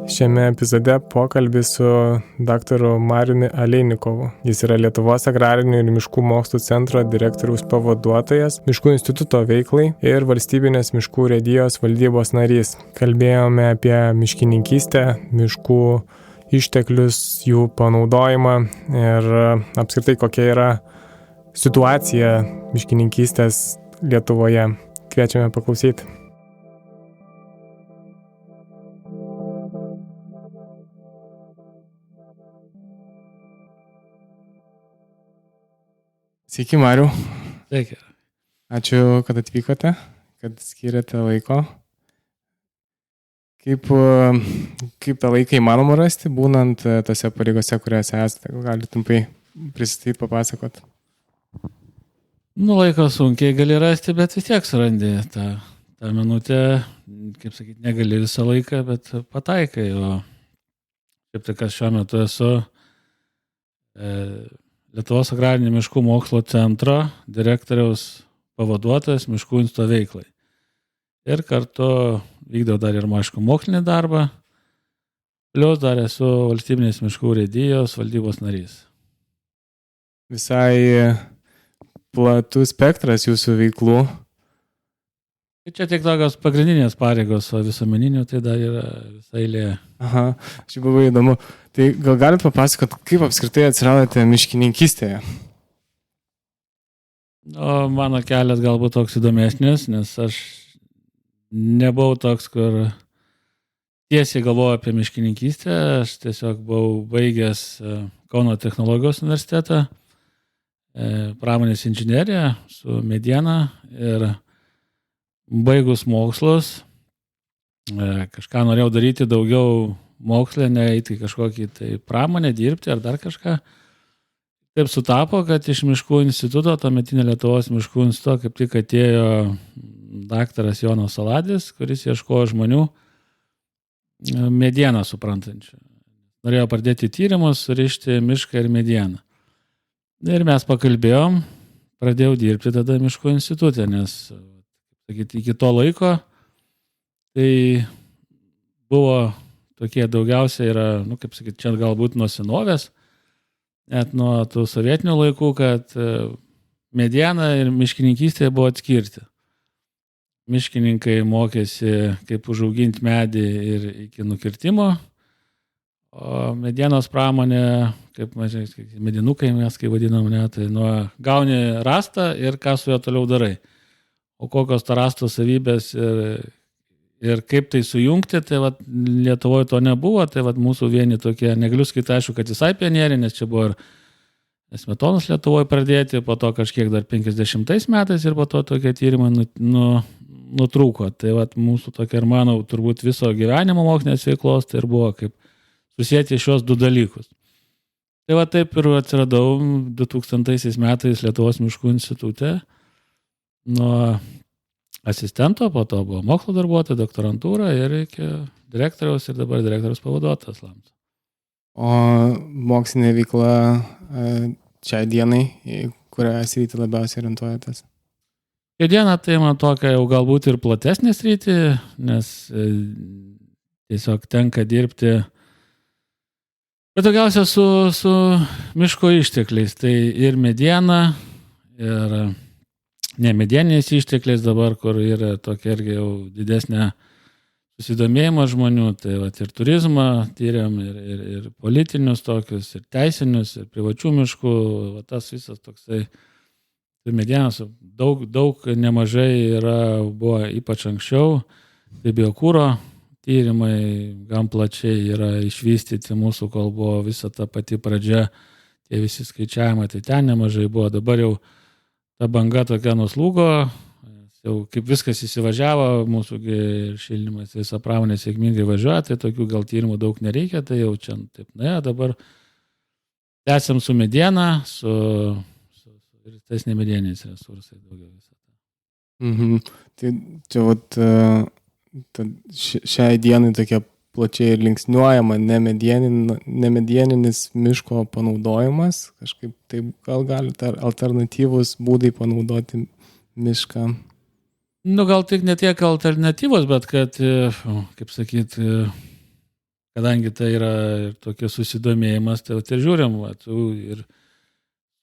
Šiame epizode pokalbis su daktaru Mariumi Aleinikovu. Jis yra Lietuvos agrarinių ir miškų mokslų centro direktoriaus pavaduotojas, Miškų instituto veiklai ir valstybinės miškų urėdijos valdybos narys. Kalbėjome apie miškininkystę, miškų išteklius, jų panaudojimą ir apskritai kokia yra situacija miškininkystės Lietuvoje. Kviečiame paklausyti. Sveiki, Mariau. Sveiki. Ačiū, kad atvykote, kad skiriate laiko. Kaip tą laiką įmanoma rasti, būnant tose pareigose, kuriuose esate? Galite trumpai pristatyti, papasakot? Laiko sunkiai gali rasti, bet vis tiek surandi tą minutę, kaip sakyti, negali visą laiką, bet pataikai. O kaip tai, kas šiuo metu esu Lietuvos agrarinių miškų mokslo centro direktoriaus pavaduotojas Miškų instituto veiklai. Ir kartu vykdau dar ir mokslinį darbą, plius dar esu valstybinės miškų urėdijos valdybos narys. Visai platus spektras jūsų veiklų. Čia tik tokios pagrindinės pareigos, o visuomeninių tai dar yra visai eilė. Aha, šiaip labai įdomu. Tai gal galite papasakot, kaip apskritai atsiradote miškininkystėje? Mano kelias galbūt toks įdomesnis, nes aš nebuvau toks, kur tiesiai galvojau apie miškininkystę. Aš tiesiog buvau baigęs Kauno technologijos universitetą, pramonės inžineriją su mediena ir baigus mokslus, kažką norėjau daryti daugiau mokslę, neįti kažkokį tai pramonę, dirbti ar dar kažką. Taip sutapo, kad iš Miškų instituto, tuometinio Lietuvos Miškų instituto, kaip tik atėjo daktaras Jonas Saladis, kuris ieškojo žmonių medieną suprantančių. Norėjo pradėti tyrimus, surišti mišką ir medieną. Ir mes pakalbėjom, pradėjau dirbti tada Miškų institute, nes iki to laiko tai buvo tokie daugiausiai yra, čia galbūt nuo senovės, net nuo tų sovietinių laikų, kad mediena ir miškininkystė buvo atskirti. Miškininkai mokėsi, kaip užauginti medį ir iki nukirtimo, o medienos pramonė, kaip medinukai mes, kaip vadinam, tai gauni rastą ir ką su juo toliau darai. O kokios to rasto savybės ir kaip tai sujungti, tai Lietuvoje to nebuvo, tai mūsų vieni tokie, negaliu skaityti, aišku, kad visai pionieriai, nes čia buvo ir Smetonos Lietuvoje pradėti, po to kažkiek dar 50 metais ir po to tokie tyrimai nutrūko. Tai mūsų tokia ir manau, turbūt viso gyvenimo mokslinės veiklos, tai ir buvo kaip susėti šios du dalykus. Tai taip ir atsiradau 2000 metais Lietuvos Miškų institute. Nuo asistento, po to buvo mokslo darbuotojo, doktorantūra ir iki direktoriaus ir dabar direktoriaus pavaduotojas. O mokslinė veikla šiai dienai, kurią sritį labiausiai orientuojatės? Šią dieną tai man tokia jau galbūt ir platesnė sritį, nes tiesiog tenka dirbti, bet daugiausia su miško ištekliais. Tai ir mediena, ir nemedieniniais ištekliais dabar, kur yra tokia irgi jau didesnė susidomėjimo žmonių, tai ir turizmą tyriam, ir politinius tokius, ir teisinius, ir privačių miškų, tas visas toksai, tai medienos daug nemažai buvo ypač anksčiau, tai biokūro tyrimai gan plačiai yra išvystyti mūsų, kol buvo visa ta pati pradžia, tie visi skaičiavimai, tai ten nemažai buvo, dabar jau ta banga tokia nuslūgo, jau kaip viskas įsivažiavo, mūsų šildymas visą pramonę sėkmingai važiuoja, tai tokių gal tyrimų daug nereikia, tai jau čia taip, dabar tęsiam su mediena, su tais nemedieniais resursai daugiau visą tą. Tai čia šiai dienai tokia plačiai ir linksniuojama nemedieninis miško panaudojimas, kažkaip taip gal galite alternatyvus būdai panaudoti mišką? Gal tik ne tiek alternatyvos, bet kad, kaip sakyt, kadangi tai yra ir tokie susidomėjimas, tai ir žiūrim, ir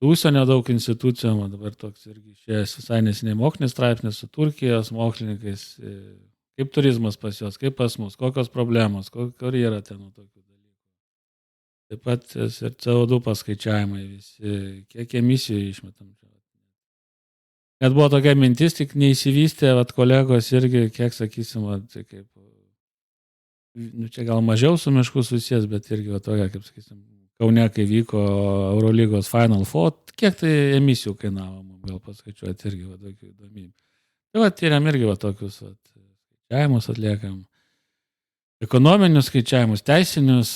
užsienio daug institucijų, dabar toks irgi išėjęs visai nesiniai mokslinis straipsnis su Turkijos mokslininkais, kaip turizmas pas juos, kaip pas mus, kokios problemos, kur yra ten tokių dalykų. Taip pat ir CO2 paskaičiavimai visi, kiek emisijų išmetam. Net buvo tokia mintis, tik neįsivystė, kolegos irgi, kiek sakysim, tai kaip, čia gal mažiau su mišku susijęs, bet irgi tokia, kaip sakysim, Kaune, kai vyko Eurolygos Final Four, kiek tai emisijų kainavo, gal paskaičiuoti irgi tokių įdomybių. Tai tyriam irgi tokius skaičiavimus atliekam. Ekonominius skaičiavimus, teisinius,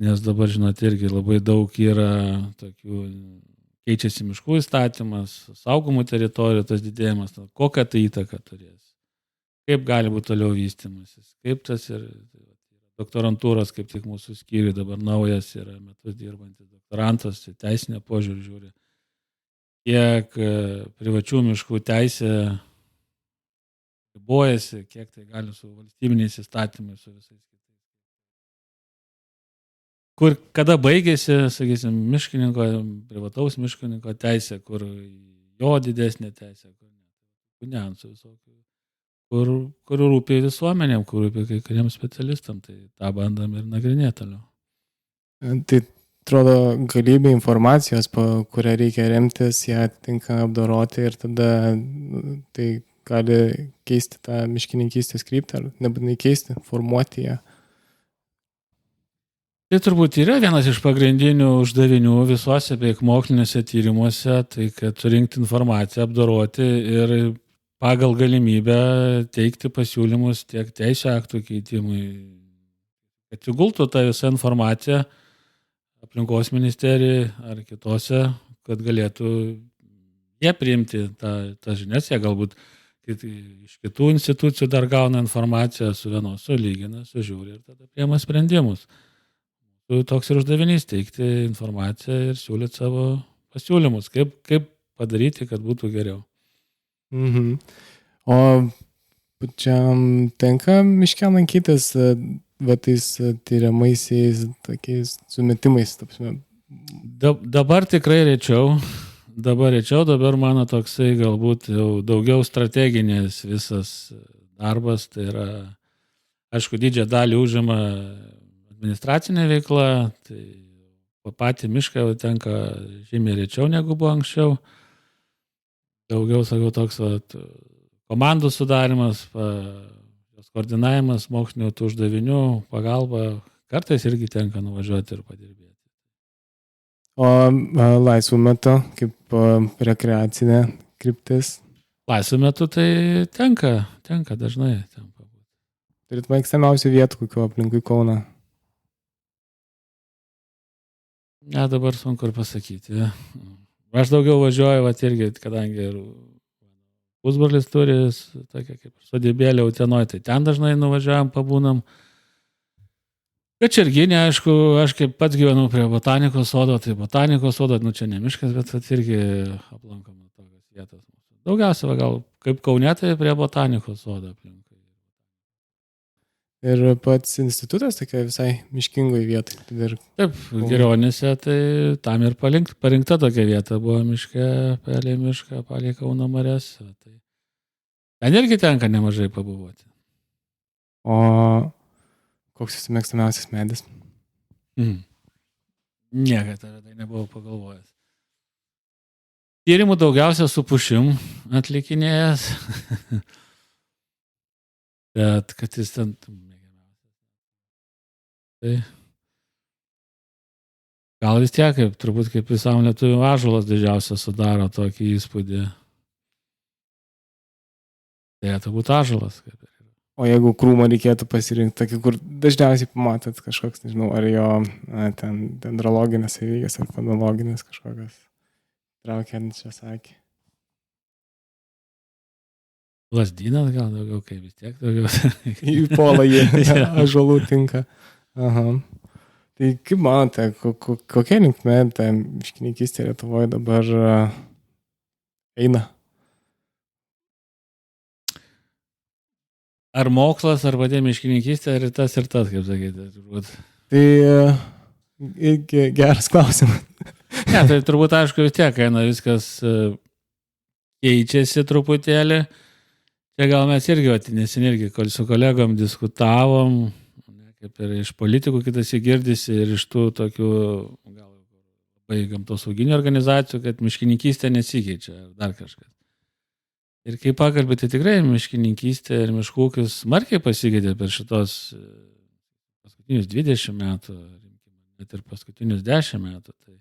nes dabar, žinot, irgi labai daug yra tokių, keičiasi miškų įstatymas, saugomų teritorijų tas didėjimas, kokią tai įtaką turės, kaip gali būti toliau vystymasis, kaip tas ir doktorantūros, kaip tik mūsų skyriui dabar naujas yra metus dirbantis doktorantas, teisinė požiūrį žiūri, kiek privačių miškų teisė ribojasi, kiek tai gali su valstybiniais įstatymais, su visais kitais. Kur, kada baigėsi, sakysim, miškininko, privataus miškininko teisė, kur jo didesnė teisė, kur niuansų visokių. Kur rūpi visuomenėm, kur rūpi kai kuriems specialistam, tai tą bandam ir nagrinėti toliau. Tai atrodo galybė informacijos, po kurią reikia remtis, ją tinkamai apdoroti ir tada tai gali keisti tą miškininkystės kryptį, ar nebūtinai keisti, formuoti ją. Tai turbūt yra vienas iš pagrindinių uždavinių visuose beveik moksliniuose tyrimuose, tai kad surinkti informaciją, apdoroti ir pagal galimybę teikti pasiūlymus tiek teisės aktų keitimui, kad įgultų tą visą informaciją aplinkos ministerijai ar kitose, kad galėtų jie priimti tą žinias, jie galbūt iš kitų institucijų dar gauna informaciją, su vienos sulygina, sužiūri ir tada priima sprendimus. Toks ir uždavinys teikti informaciją ir siūlyti savo pasiūlymus, kaip padaryti, kad būtų geriau. Mhm. O pačiam tenka miške lankytis tais tyriamaisiais tokiais sumetimais? Dabar tikrai rečiau. Dabar mano toksai galbūt jau daugiau strateginės visas darbas. Tai yra, aišku, didžią dalį užima administracinė veikla. Tai patį mišką tenka žymiai rečiau negu buvo anksčiau. Daugiau, sakau, toks komandų sudarimas, jos koordinavimas, mokslinių uždavinių, pagalba, kartais irgi tenka nuvažiuoti ir padirbėti. O laisvų metu, kaip rekreacinė kryptis? Laisvų metu tai tenka dažnai. Turit mėgstamiausių vietų, kokių aplinkui Kauną? Ne, dabar sunku ir pasakyti. Aš daugiau važiuoju, irgi, kadangi ir pusbrolis turi tokia kaip sodybėlė Utenoj, tai ten dažnai nuvažiuojam, pabūnam. Kačerginė, aišku, aš kaip pats gyvenu prie botanikos sodo, tai botanikos sodo, čia ne miškas, bet irgi aplankoma tokios vietos. Daugiausia, gal kaip Kaune, tai prie botanikos sodo aplink. Ir pats institutas tokia visai miškingoje vietoje. Taip, Girionėse, tai tam ir parinkta tokia vieta buvo miške, palei mišką, palei Kauno marias. Tai ten irgi tenka nemažai pabuvoti. O koks jūsų mėgstamiausias medis? Niekad apie tai nebuvau pagalvojęs. Tyrimų daugiausia su pušim atlikinėjęs. Bet kad jis ten... Tai gal vis tiek, turbūt kaip visam lietuvių ąžuolas didžiausia sudaro tokį įspūdį. Tai turbūt ąžuolas. O jeigu krūmą reikėtų pasirinkti, tokį, kur dažniausiai pamatot kažkoks, nežinau, ar jo ten dendrologinės savybės, ar fonologinės kažkokios traukiančios akį. Lazdynas gal daugiau, kaip vis tiek daugiau. Į polą jie ąžuolų tinka. Aha. Tai kaip manote, kokia linkme ta miškininkystė Lietuvoje dabar eina? Ar mokslas, ar pati miškininkystė, ar tas, kaip sakyti. Tai irgi geras klausimas. Ne, tai turbūt aišku vis tiek, eina viskas keičiasi truputėlį. Čia gal mes irgi, neseniai su kolegom diskutavom, kaip ir iš politikų kitas įgirdisi ir iš tų tokių gal labai gamtosauginių organizacijų, kad miškininkystė nesikeičia ar dar kažkas. Ir kai pakalbė, tai tikrai miškininkystė ir miškų ūkis smarkiai pasikeitė per šitos paskutinius 20 metų, net ir paskutinius 10 metų. Tai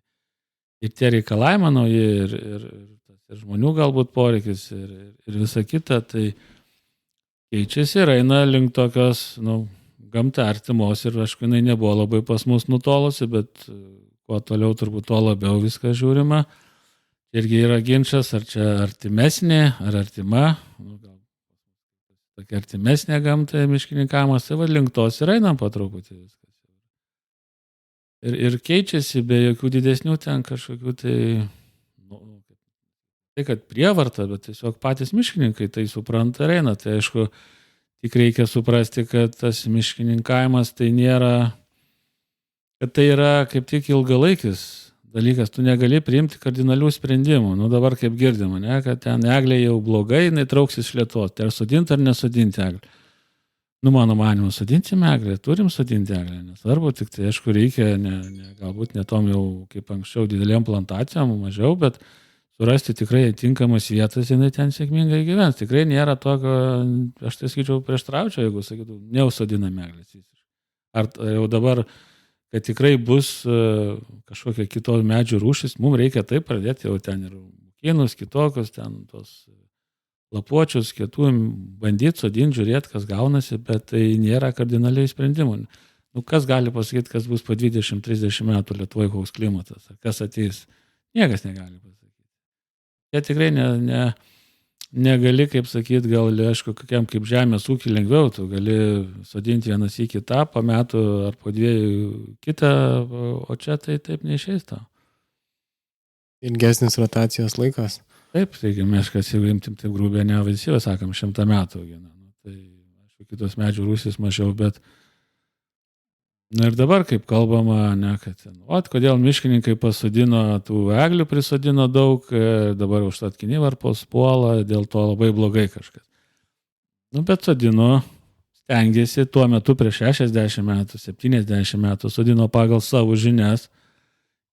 ir tie reikalavimai nauji, ir žmonių galbūt poreikis, ir visa kita, tai keičiasi ir eina link tokios, gamta artimos ir aišku, jinai nebuvo labai pas mus nutolusi, bet kuo toliau turbūt tuo labiau viską žiūrima. Irgi yra ginčas, ar čia artimesnė, ar artima, tokia artimesnė gamta miškininkavimas, tai link tos ir einam po truputį viskas. Ir keičiasi be jokių didesnių ten kažkokių tai kad prievarta, bet tiesiog patys miškininkai tai supranta ir eina. Tai aišku, tik reikia suprasti, kad tas miškininkavimas tai nėra, kad tai yra kaip tik ilgalaikis dalykas, tu negali priimti kardinalių sprendimų. Dabar kaip girdima, ne, kad ten eglė jau blogai, jinai trauksis iš Lietuvos. Tai ar sodinti ar nesodinti eglę? Mano manimu, sodinsime eglę, turim sodinti eglę. Nesvarbu, tik tai aišku reikia, galbūt netom jau kaip anksčiau didelėm plantacijom, mažiau, bet surasti tikrai tinkamas vietas, jinai ten sėkmingai gyvens. Tikrai nėra tokio, aš tai sakyčiau, prieštraučiau, jeigu sakytų, neusodiname eglės. Ar jau dabar kad tikrai bus kažkokia kitos medžių rūšis, mums reikia taip pradėti jau ten ir kynus, kitokius, ten tos lapuočius, kitų, bandyti sodinti, žiūrėti, kas gaunasi, bet tai nėra kardinaliai sprendimų. Kas gali pasakyti, kas bus po 20-30 metų Lietuvoje, koks klimatas, kas ateis, niekas negali pasakyti. Jie tikrai negali, kaip sakyti, gal, aišku, kokiam kaip žemės ūkį lengviau, tu gali sodinti vienas į kitą, po metų ar po 2 kitą, o čia tai taip neišeis tau. Ilgesnis rotacijos laikas. Taip, taigi miškas, jeigu imtim taip grūbė, ne visi, sakom, 100 metų. Tai, aišku, kitos medžių rūšys mažiau, bet ir dabar, kaip kalbama, kad kodėl miškininkai pasodino tų eglių, prisodino daug, dabar užtat kinivarpos puola, dėl to labai blogai kažkas. Bet sodino, stengiasi tuo metu prieš 60 metų, 70 metų, sodino pagal savo žinias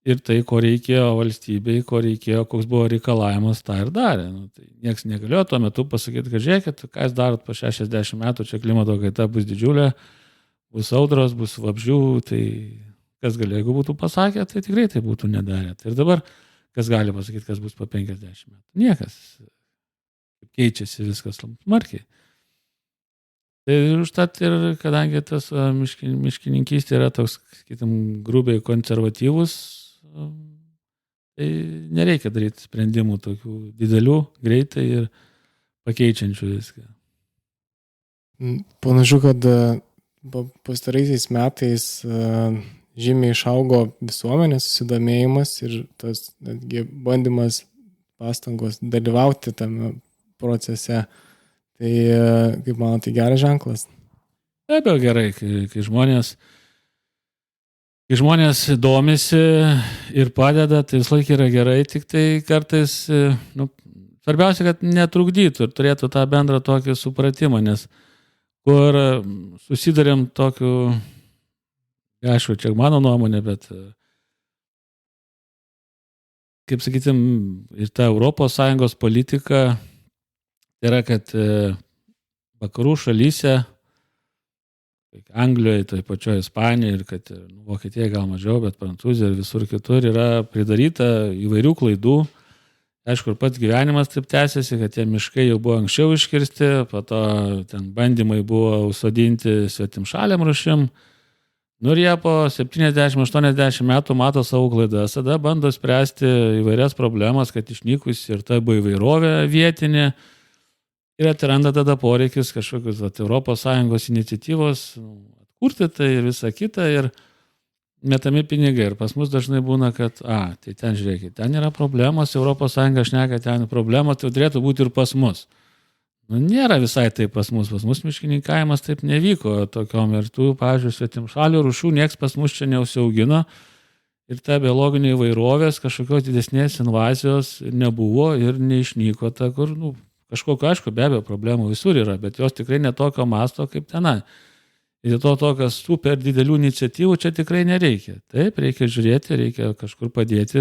ir tai, ko reikėjo valstybei, ko reikėjo, koks buvo reikalavimas, tą ir darė. Tai nieks negalėjo tuo metu pasakyti, kad žiūrėkit, ką jūs darot po 60 metų, čia klimato kaita bus didžiulė, bus audros, bus vabzdžių, tai kas galėjo, jeigu būtų pasakę, tai tikrai tai būtų nedarę. Tai ir dabar, kas gali pasakyti, kas bus po 50 metų? Niekas. Keičiasi viskas smarkiai. Tai užtat ir kadangi tas miškininkystė yra toks, sakytum, grubiai konservatyvus, tai nereikia daryti sprendimų tokių didelių, greitai ir pakeičiančių viską. Panašu, kad pastaraisiais metais žymiai išaugo visuomenės susidomėjimas ir tas netgi bandymas pastangos dalyvauti tame procese. Tai, kaip manau, tai geras ženklas. Be abejo gerai, kai žmonės domisi ir padeda, tai vis laik yra gerai, tik tai kartais, svarbiausia, kad netrukdytų ir turėtų tą bendrą tokį supratimą, nes kur susidarėm tokiu, aišku, čia mano nuomonė, bet kaip sakytum, ir ta ES politika yra, kad vakarų šalyse, Anglijoje, tai pačioje Ispanijoje ir kad Vokietijoje gal mažiau, bet Prancūzijoje ir visur kitur yra pridaryta įvairių klaidų. Aišku, ir pats gyvenimas taip tęsiasi, kad tie miškai jau buvo anksčiau iškirsti, po to ten bandymai buvo užsodinti svetimšaliam rūšim. Ir jie po 70-80 metų mato savo klaidas, tada bando spręsti įvairias problemas, kad išnykus ir ta įvairovė vietinė. Ir atsiranda tada poreikis kažkokius ES iniciatyvos atkurti tai ir visą kitą ir metami pinigai. Ir pas mus dažnai būna, kad, tai ten žiūrėkit, ten yra problemos, ES šneka ten problemos, tai turėtų būti ir pas mus. Nėra visai taip pas mus miškininkavimas taip nevyko tokiom ir tų, pavyzdžiui, svetimšalių rūšių nieks pas mus čia neusiaugino ir ta biologinė įvairovės kažkokios didesnės invazijos nebuvo ir neišnyko ta, kur, kažkokio, aišku, be abejo, problemų visur yra, bet jos tikrai netokio masto kaip tenai. Ir to tokios super didelių iniciatyvų čia tikrai nereikia. Taip, reikia žiūrėti, reikia kažkur padėti,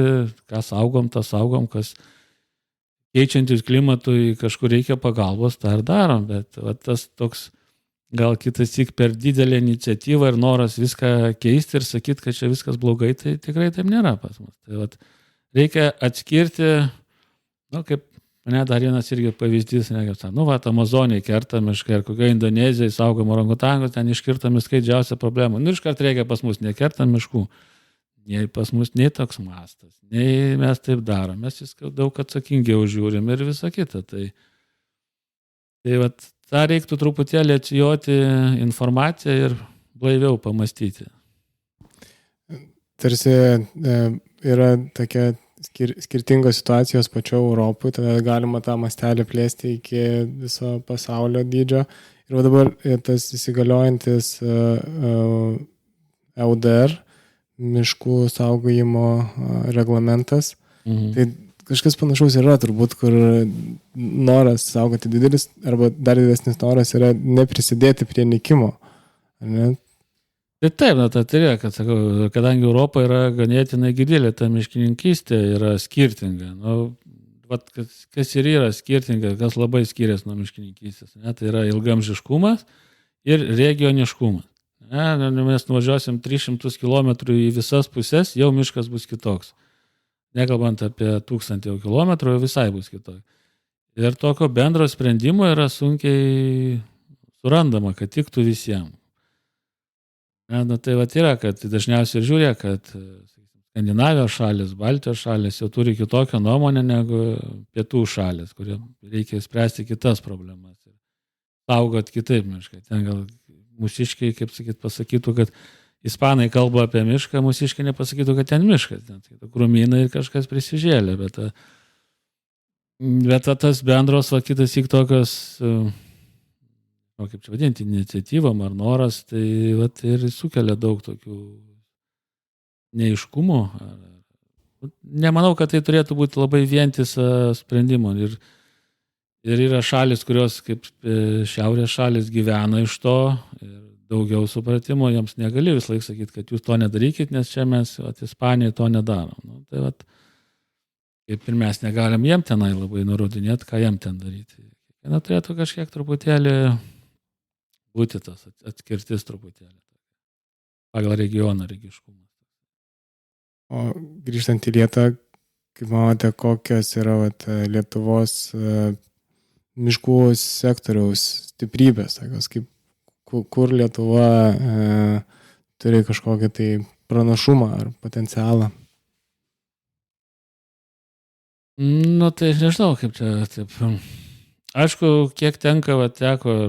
ką saugom, tą saugom, kas keičiantis klimatui kažkur reikia pagalbos, tą ir darom, bet tas toks gal kitas tik per didelę iniciatyvą ir noras viską keisti ir sakyti, kad čia viskas blogai, tai tikrai taip nėra pas mus. Tai reikia atskirti, kaip mane dar vienas irgi pavyzdys, Amazonėje kerta miškai, ar kokio Indonezijai saugom orangutangus, ten iškirtami skaidžiausia problema. Iškart reikia pas mus nekertam miškų. Nei pas mus nei toks mastas, nei mes taip darom. Mes viską daug atsakingiau žiūrim ir visa kita. Tai tą reiktų truputėlį atsijoti informaciją ir blaiviau pamastyti. Tarsi yra tokia skirtingos situacijos pačio Europoje, tada galima tą mastelį plėsti iki viso pasaulio dydžio. Ir dabar tas įsigaliojantis EUDR, miškų saugojimo reglamentas, tai kažkas panašaus yra turbūt, kur noras saugoti didelis arba dar didesnis noras yra neprisidėti prie nykimo. Ne? Tai taip, tai yra, kad sakau, kadangi Europa yra ganėtinai didelė, ta miškininkystė yra skirtinga. Kas ir yra skirtinga, kas labai skiriasi nuo miškininkystės. Tai yra ilgamžiškumas ir regioniškumas. Mes nuvažiuosim 300 km į visas pusės, jau miškas bus kitoks. Nekalbant apie 1000 km, jau visai bus kitoks. Ir tokio bendro sprendimo yra sunkiai surandama, kad tiktų visiems. Tai yra, kad dažniausiai žiūrė, kad Skandinavijos šalis, Baltijos šalis jau turi kitokią nuomonę negu pietų šalis, kurie reikia spręsti kitas problemas. Saugot kitaip mišką. Ten gal mūsiškiai, kaip pasakytų, kad ispanai kalba apie mišką, mūsiškiai nepasakytų, kad ten miškas. Ten krūmynai ir kažkas prisižėlė. Bet tas bendros, kitas tik tokios... kaip čia vadinti, iniciatyvom ar noras, tai ir sukelia daug tokių neiškumų. Nemanau, kad tai turėtų būti labai vientisa sprendimo. Ir yra šalis, kurios kaip šiaurės šalis gyvena iš to ir daugiau supratimo, jiems negali vis laik sakyti, kad jūs to nedarykit, nes čia mes Ispanijoje to nedarom. Kaip ir mes negalim jiem tenai labai nurodinėti, ką jiem ten daryti. Turėtų kažkiek truputėlį būti tas atskirtis truputėlį pagal regioną regiškumą. O grįžtant į Lietuvą, kaip manote, kokios yra Lietuvos miškų sektoriaus stiprybės, kur Lietuva turi kažkokią tai pranašumą ar potencialą? Tai aš nežinau, kaip čia taip. Aišku, kiek teko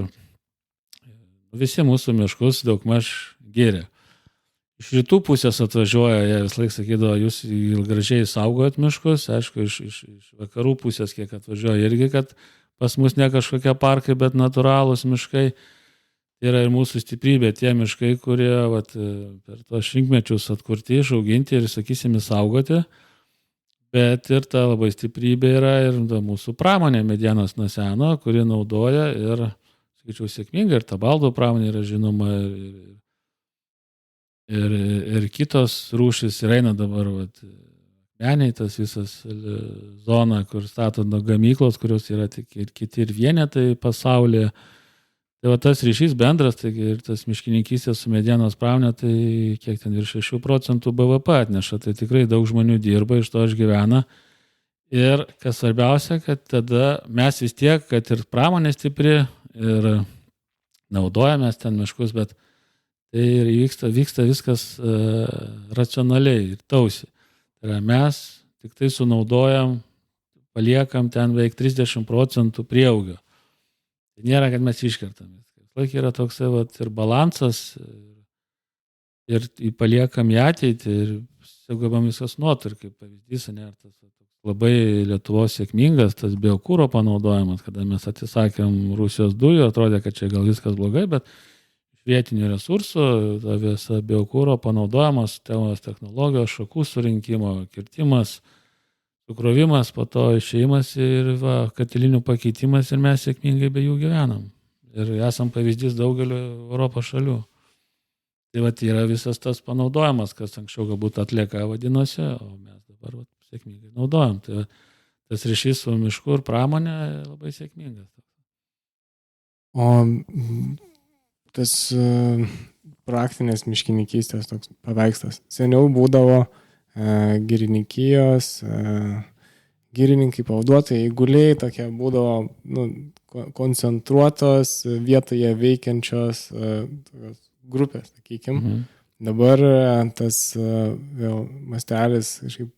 visi mūsų miškus daugmaž gėrė. Iš rytų pusės atvažiuoja, jie vis laik sakydavo, jūs gražiai saugojat miškus, aišku, iš vakarų pusės kiek atvažiuoja irgi, kad pas mus ne kažkokie parkai, bet natūralūs miškai. Tai yra ir mūsų stiprybė, tie miškai, kurie per tos šimtmečius atkurti, išauginti ir, sakysim, saugoti. Bet ir ta labai stiprybė yra ir mūsų pramonė medienos nuo seno, kuri naudoja ir sakyčiau, sėkmingai, ir ta baldų pramonė yra žinoma, ir kitos rūšys, ir eina dabar, meniai tas visas zona, kur stato gamyklos, kurios yra tik ir kiti ir vienetai pasaulyje. Tai tas ryšys bendras, tai ir tas miškininkystės su medienos pramonė, tai kiek ten virš 6% BVP atneša, tai tikrai daug žmonių dirba, iš to išgyvena. Ir kas svarbiausia, kad tada mes vis tiek, kad ir pramonė stipri, ir naudojamės ten miškus, bet tai ir vyksta viskas racionaliai ir tausiai. Tai yra mes tik tai sunaudojam, paliekam ten beveik 30% prieaugio. Tai nėra, kad mes iškertam. Laik yra toks ir balansas ir paliekam į ateitį ir sugebam viskas nuotur, kaip pavyzdys, ne, ar tas labai Lietuvos sėkmingas tas biokūro panaudojimas, kada mes atsisakėm Rusijos dujų, atrodė, kad čia gal viskas blogai, bet iš vietinių resursų ta visa biokūro panaudojimas, technologijos, šakų surinkimo, kirtimas, sukrovimas, po to išėjimas ir katilinių pakeitimas ir mes sėkmingai be jų gyvenam. Ir esam pavyzdys daugelio Europos šalių. Tai yra visas tas panaudojimas, kas anksčiau galbūt atlieka vadinosi, o mes dabar sėkmingai naudojam. Tai tas ryšys su mišku ir pramonė labai sėkmingas. O tas praktinės miškininkystės toks paveikslas. Seniau būdavo girininkijos, girininkai, pavaduotojai, eiguliai, tokie būdavo koncentruotos vietoje veikiančios grupės, sakykim. Dabar tas vėl mastelis kažkaip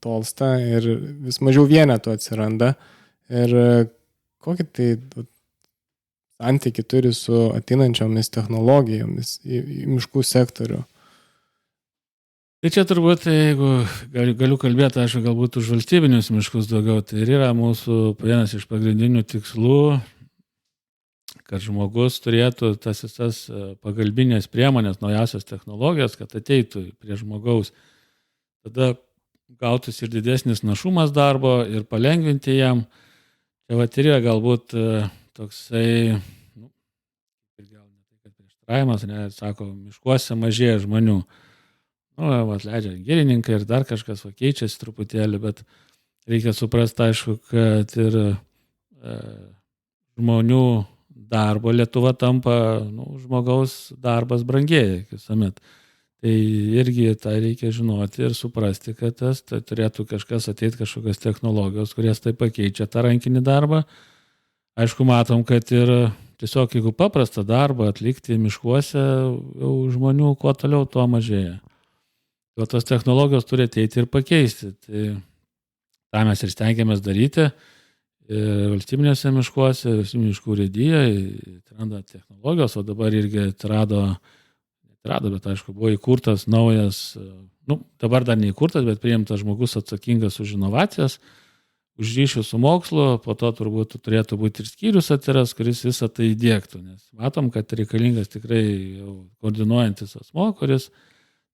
tolsta ir vis mažiau vienetų atsiranda. Ir kokį tai santykį turi su ateinančiomis technologijomis į miškų sektorių? Tai čia turbūt, jeigu galiu kalbėti, aš galbūt už valstybinius miškus daugiau, tai yra mūsų vienas iš pagrindinių tikslų, kad žmogus turėtų tas visas pagalbinės priemonės, naujausias technologijas, kad ateitų prie žmogaus. Tada gautus ir didesnis našumas darbo ir palengvinti jam. Čia ir yra galbūt toksai, gal ne tai, kad prieštravimas, sako, miškuose mažėja žmonių. Leidžia girininkai ir dar kažkas keičiasi truputėlį, bet reikia suprasti, aišku, kad ir žmonių darbo Lietuva tampa, žmogaus darbas brangėja visuomet. Tai irgi tą reikia žinoti ir suprasti, kad tai turėtų kažkas ateiti, kažkokios technologijos, kurias tai pakeičia tą rankinį darbą. Aišku, matom, kad ir tiesiog jeigu paprastą darbą atlikti miškuose, jau žmonių kuo toliau, tuo mažėja. O tos technologijos turi ateiti ir pakeisti. Tai tą mes ir stengiamės daryti. Valstybinėse miškuose, miškų urėdijoje atsiranda technologijos, o dabar irgi atsirado, bet aišku, buvo įkurtas naujas, dabar dar neįkurtas, bet priimtas žmogus atsakingas už inovacijas, už ryšių su mokslu, po to turbūt turėtų būti ir skyrius atsiras, kuris visą tai įdiegtų, nes matom, kad reikalingas tikrai jau koordinuojantis asmo, kuris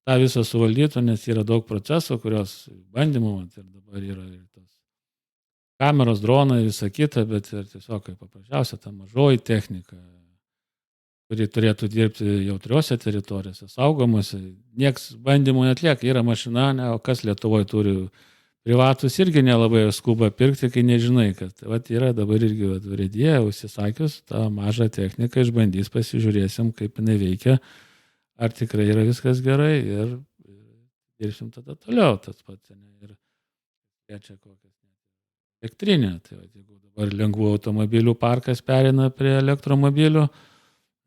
tą visą suvaldytų, nes yra daug procesų, kurios bandymų, ir dabar yra ir tos kameros, dronai, visa kita, bet ir tiesiog kaip paprasčiausia ta mažoji technika, kuri turėtų dirbti jautriuose teritorijose, saugomose. Nieks bandymų netlieka, yra mašina, o kas Lietuvoje turi. Privatus irgi nelabai skuba pirkti, kai nežinai, kad yra dabar irgi urėdija užsisakius tą mažą techniką, išbandys, pasižiūrėsim, kaip jinai veikia, ar tikrai yra viskas gerai ir dirbsim tada toliau. Tas pats, ir čia kokias elektrinė. Tai jeigu dabar lengvų automobilių parkas perina prie elektromobilių,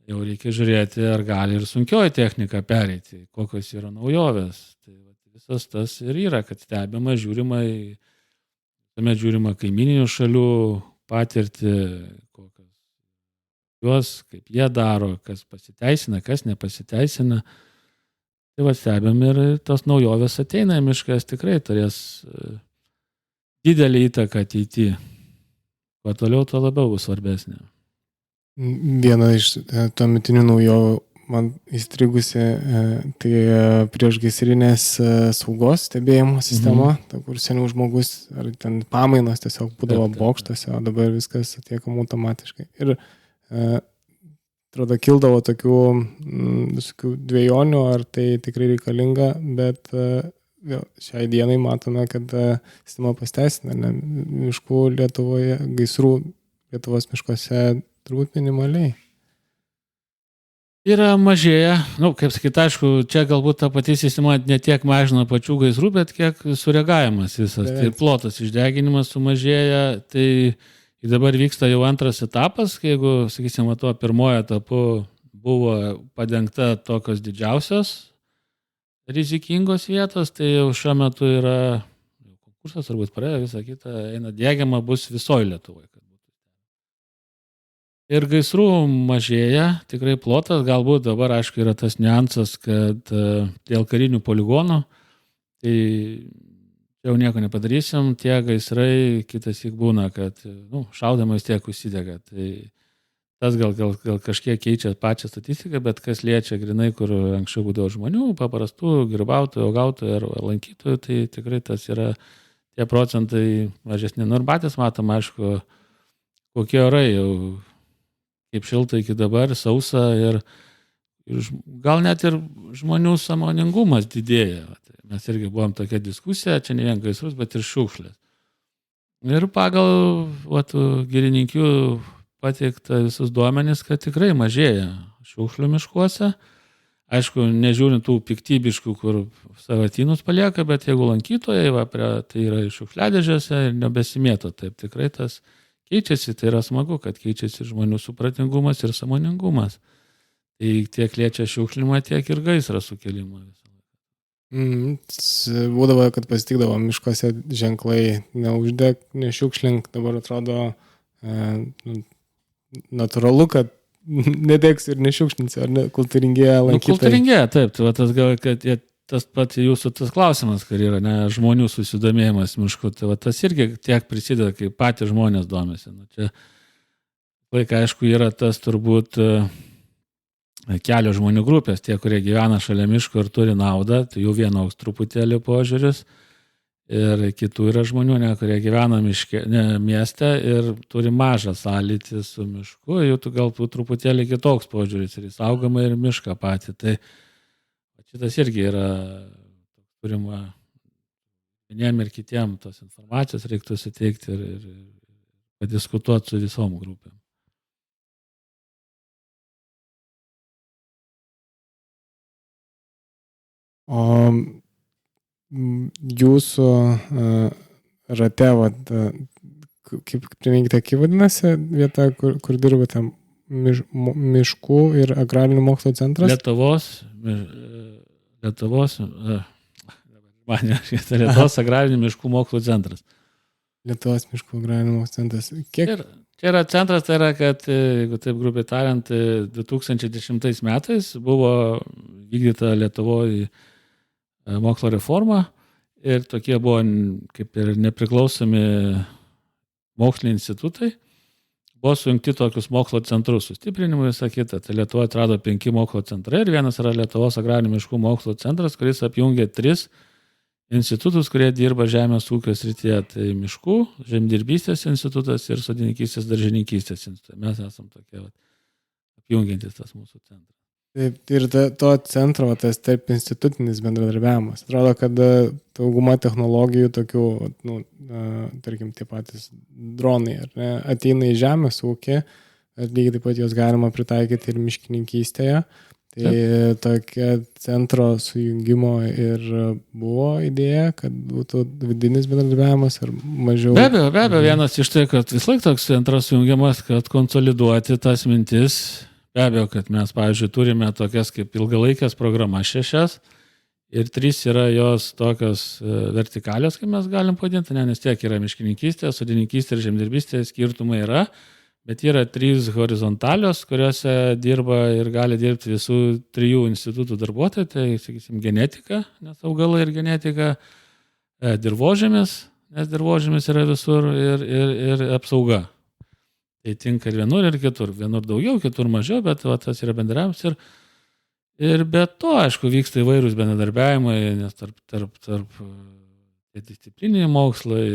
jau reikia žiūrėti, ar gali ir sunkioji technika pereiti, kokios yra naujovės. Tai visas tas ir yra, kad stebima, žiūrima kaimininių šalių patirtį, kokios juos, kaip jie daro, kas pasiteisina, kas nepasiteisina. Tai stebim ir tos naujovės ateina, miškas tikrai turės didelį įtaką ateityje. Kuo toliau, tuo labiau bus svarbesnė. Viena iš tuometinių naujovų man įstrigusi, tai priešgaisrinės saugos stebėjimo sistema, kur seniau žmogus, ar ten pamainos tiesiog būdavo bokštuose, o dabar viskas atliekama automatiškai. Ir atrodo, kildavo tokių dvejonių, ar tai tikrai reikalinga, bet šiai dienai matome, kad sistema pasteisina, miškų Lietuvoje, gaisrų Lietuvos miškuose turbūt minimaliai. Yra mažėja, kaip sakyti, aišku, čia galbūt ta pati sistema ne tiek mažina pačių gaisrų, bet kiek sureagavimas visas. Tai plotas išdeginimas sumažėja, tai dabar vyksta jau antras etapas, jeigu, sakysim, tuo pirmojo etapu buvo padengta tokios didžiausios rizikingos vietos, tai jau šiuo metu yra konkursas, turbūt praėjo, visą kitą eina diegiama bus visoje Lietuvoje. Ir gaisrų mažėja, tikrai plotas, galbūt dabar, aišku, yra tas niuansas, kad dėl karinių poligonų, tai jau nieko nepadarysim, tie gaisrai kitas įk būna, kad šaudamas tiek užsidega. Tai tas gal kažkiek keičia pačią statistiką, bet kas liečia grinai, kur anksčiau būdavo žmonių, paprastų, grybautojų, gautojų ar lankytojų, tai tikrai tas yra tie procentai mažesni. Ir patys matom, aišku, kokie orai jau kaip šilta iki dabar, sausa ir gal net ir žmonių sąmoningumas didėja. Mes irgi buvom tokia diskusija, čia ne vien gaisrus, bet ir šiukšlės. Ir pagal girininkių pateikta visus duomenis, kad tikrai mažėja šiukšlių miškuose. Aišku, nežiūrint tų piktybiškų, kur sąvartynus palieka, bet jeigu lankytojai, tai yra šiukšliadėžėse ir nebesimėto. Taip tikrai tas keičiasi, tai yra smagu, kad keičiasi žmonių supratingumas ir sąmoningumas. Tai tiek liečia šiukšlimą, tiek ir gaisrą sukelimą. Būdavo, kad pasitikdavo miškuose ženklai neuždeg, nešiukšlink, dabar atrodo natūralu, kad nedegs ir nešiukšlinsi, ar ne, kultūringėja lankytojai. Kultūringėja, taip, tai tas gal, kad tas pat jūsų tas klausimas, kur yra žmonių susidomėjimas mišku, tai tas irgi tiek prisideda, kai patys žmonės domisi. Čia laikai, aišku, yra tas turbūt kelio žmonių grupės, tie, kurie gyvena šalia miško ir turi naudą, tai jų vienoks truputėlį požiūris, ir kitų yra žmonių, kurie gyvena mieste ir turi mažą sąlytį su mišku, jų galbūt truputėlį kitoks požiūris ir į saugomą ir mišką patį. Tai šitas irgi yra, turima vieniem ir kitiem tos informacijos reiktų suteikti ir padiskutuoti su visom grupėm. O jūsų rate, kaip vadinasi vieta, kur dirbate, miškų ir agrarinių mokslo centras? Lietuvos agrarinių miškų mokslo centras. Lietuvos miškų agrarinių mokslo centras. Kiek? Čia yra centras, tai yra, kad, jeigu taip grubiai tariant, 2010 metais buvo vykdyta Lietuvoje mokslo reforma ir tokie buvo kaip ir nepriklausomi moksliniai institutai. Buvo sujungti tokius mokslo centrus, sustiprinimui visą kitą. Tai Lietuvoje atrado 5 mokslo centrai ir vienas yra Lietuvos agrarinių miškų mokslo centras, kuris apjungia 3 institutus, kurie dirba žemės ūkio srityje. Tai miškų, žemdirbystės institutas ir sodininkystės daržininkystės institutas. Mes esam tokie apjungiantis tas mūsų centras. Taip, ir to centro, tas tarp institutinis bendradarbiavimas. Atrodo, kad dauguma technologijų tokių, tarkim, tie patys dronai, ar ne, ateina į žemės ūkį, lygiai taip pat jos galima pritaikyti ir miškininkystėje. Tai tokia centro sujungimo ir buvo idėja, kad būtų vidinis bendradarbiavimas ar mažiau. Be abejo, vienas iš tai, kad vis laik toks centras sujungiamas, kad konsoliduoti tas mintis. Be abejo, kad mes, pavyzdžiui, turime tokias kaip ilgalaikės programas 6 ir 3 yra jos tokios vertikalios, kaip mes galim padinti, nes tiek yra miškininkystė, sodininkystė ir žemdirbystė, skirtumai yra, bet yra 3 horizontalios, kuriuose dirba ir gali dirbti visų 3 institutų darbuotojai, tai, sakysim, genetika, nes augalai ir genetika, dirvožemis, nes dirvožemis yra visur ir apsauga. Tai tinka ir vienur ir kitur. Vienur daugiau, kitur mažiau, bet tas yra bendravimas. Ir be to, aišku, vyksta įvairūs bendradarbiavimai, nes tarp disciplininiai mokslai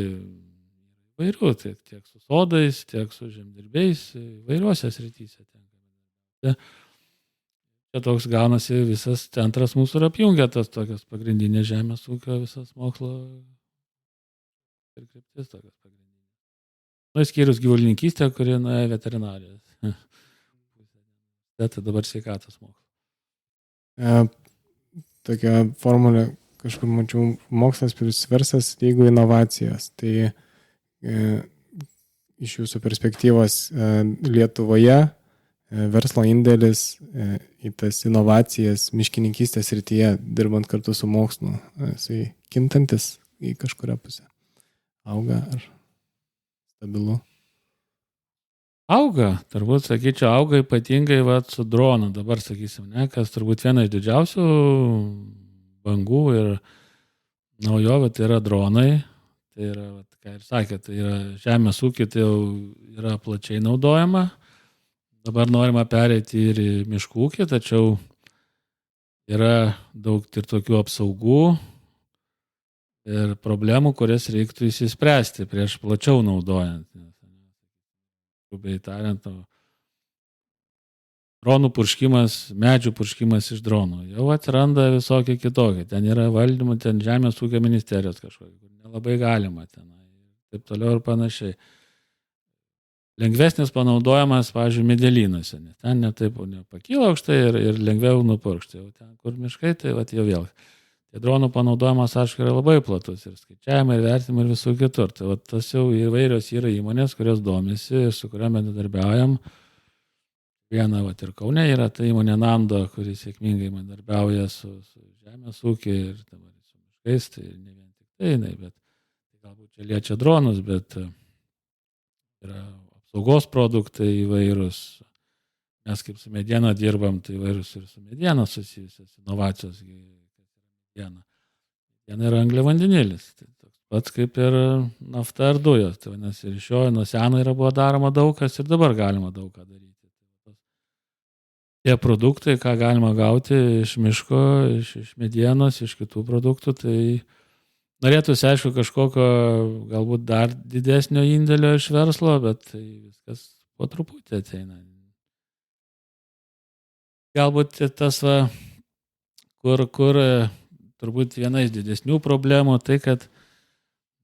įvairių, tiek su sodais, tiek su žemdirbiais, įvairiuose srityse. Čia toks gaunasi visas centras mūsų ir apjungia tas tokias pagrindinės žemės ūkio visas mokslo ir kryptis tokias pagrindinės. Skyrus gyvulininkystę, kuri veterinarijos. Tai dabar sveikatos mokslas. Tokia formulė, kažkur mačiau, mokslas plius verslas lygu inovacijos. Tai iš jūsų perspektyvos Lietuvoje verslo indėlis į tas inovacijas miškininkystės srityje, dirbant kartu su mokslu, jisai kintantis į kažkurią pusę. Auga ar stabilu? Auga, turbūt, sakyčiau, auga ypatingai su dronu, dabar sakysim, kas turbūt viena iš didžiausių bangų ir naujovė, tai yra dronai, tai yra, ką ir sakė, tai yra žemės ūkį, tai jau yra plačiai naudojama. Dabar norima pereiti ir į miškų ūkį, tačiau yra daug ir tokių apsaugų ir problemų, kurias reiktų įsispręsti prieš plačiau naudojant. Grubiai tariant, dronų purškimas, medžių purškimas iš dronų. Jau atsiranda visokie kitokie. Ten yra valdymo, ten žemės ūkio ministerijos kažkokie, kur nelabai galima ten. Taip toliau ir panašiai. Lengvesnis panaudojimas, pavyzdžiui, medelynuose. Ten netaip nepakyla aukštai ir lengviau nupurkšti. Jau ten, kur miškai, tai jau vėl. Tai dronų panaudojimas, aišku, yra labai platus. Ir skaičiavimai, ir vertimai, ir visų kitur. Tai tas jau įvairios yra įmonės, kurios domisi, su kuriuo bendradarbiaujam. Viena, ir Kaune yra ta įmonė Nando, kuris sėkmingai bendradarbiauja su žemės ūkiu ir dabar su miškais. Tai ne vien tik tai, bet galbūt čia liečia dronus, bet yra apsaugos produktai įvairūs. Mes kaip su mediena dirbam, tai įvairūs ir su mediena susijusios inovacijos. Mediena yra angliavandenilis. Tai toks pats kaip ir nafta ar dujos. Tai vadinasi, ir iš jo nuo seno yra buvo daroma daug kas ir dabar galima daug ką daryti. Tie produktai, ką galima gauti iš miško, iš medienos, iš kitų produktų, tai norėtųsi, aišku, kažkokio galbūt dar didesnio indėlio iš verslo, bet tai viskas po truputį ateina. Galbūt tas, kur turbūt viena iš didesnių problemų, tai kad,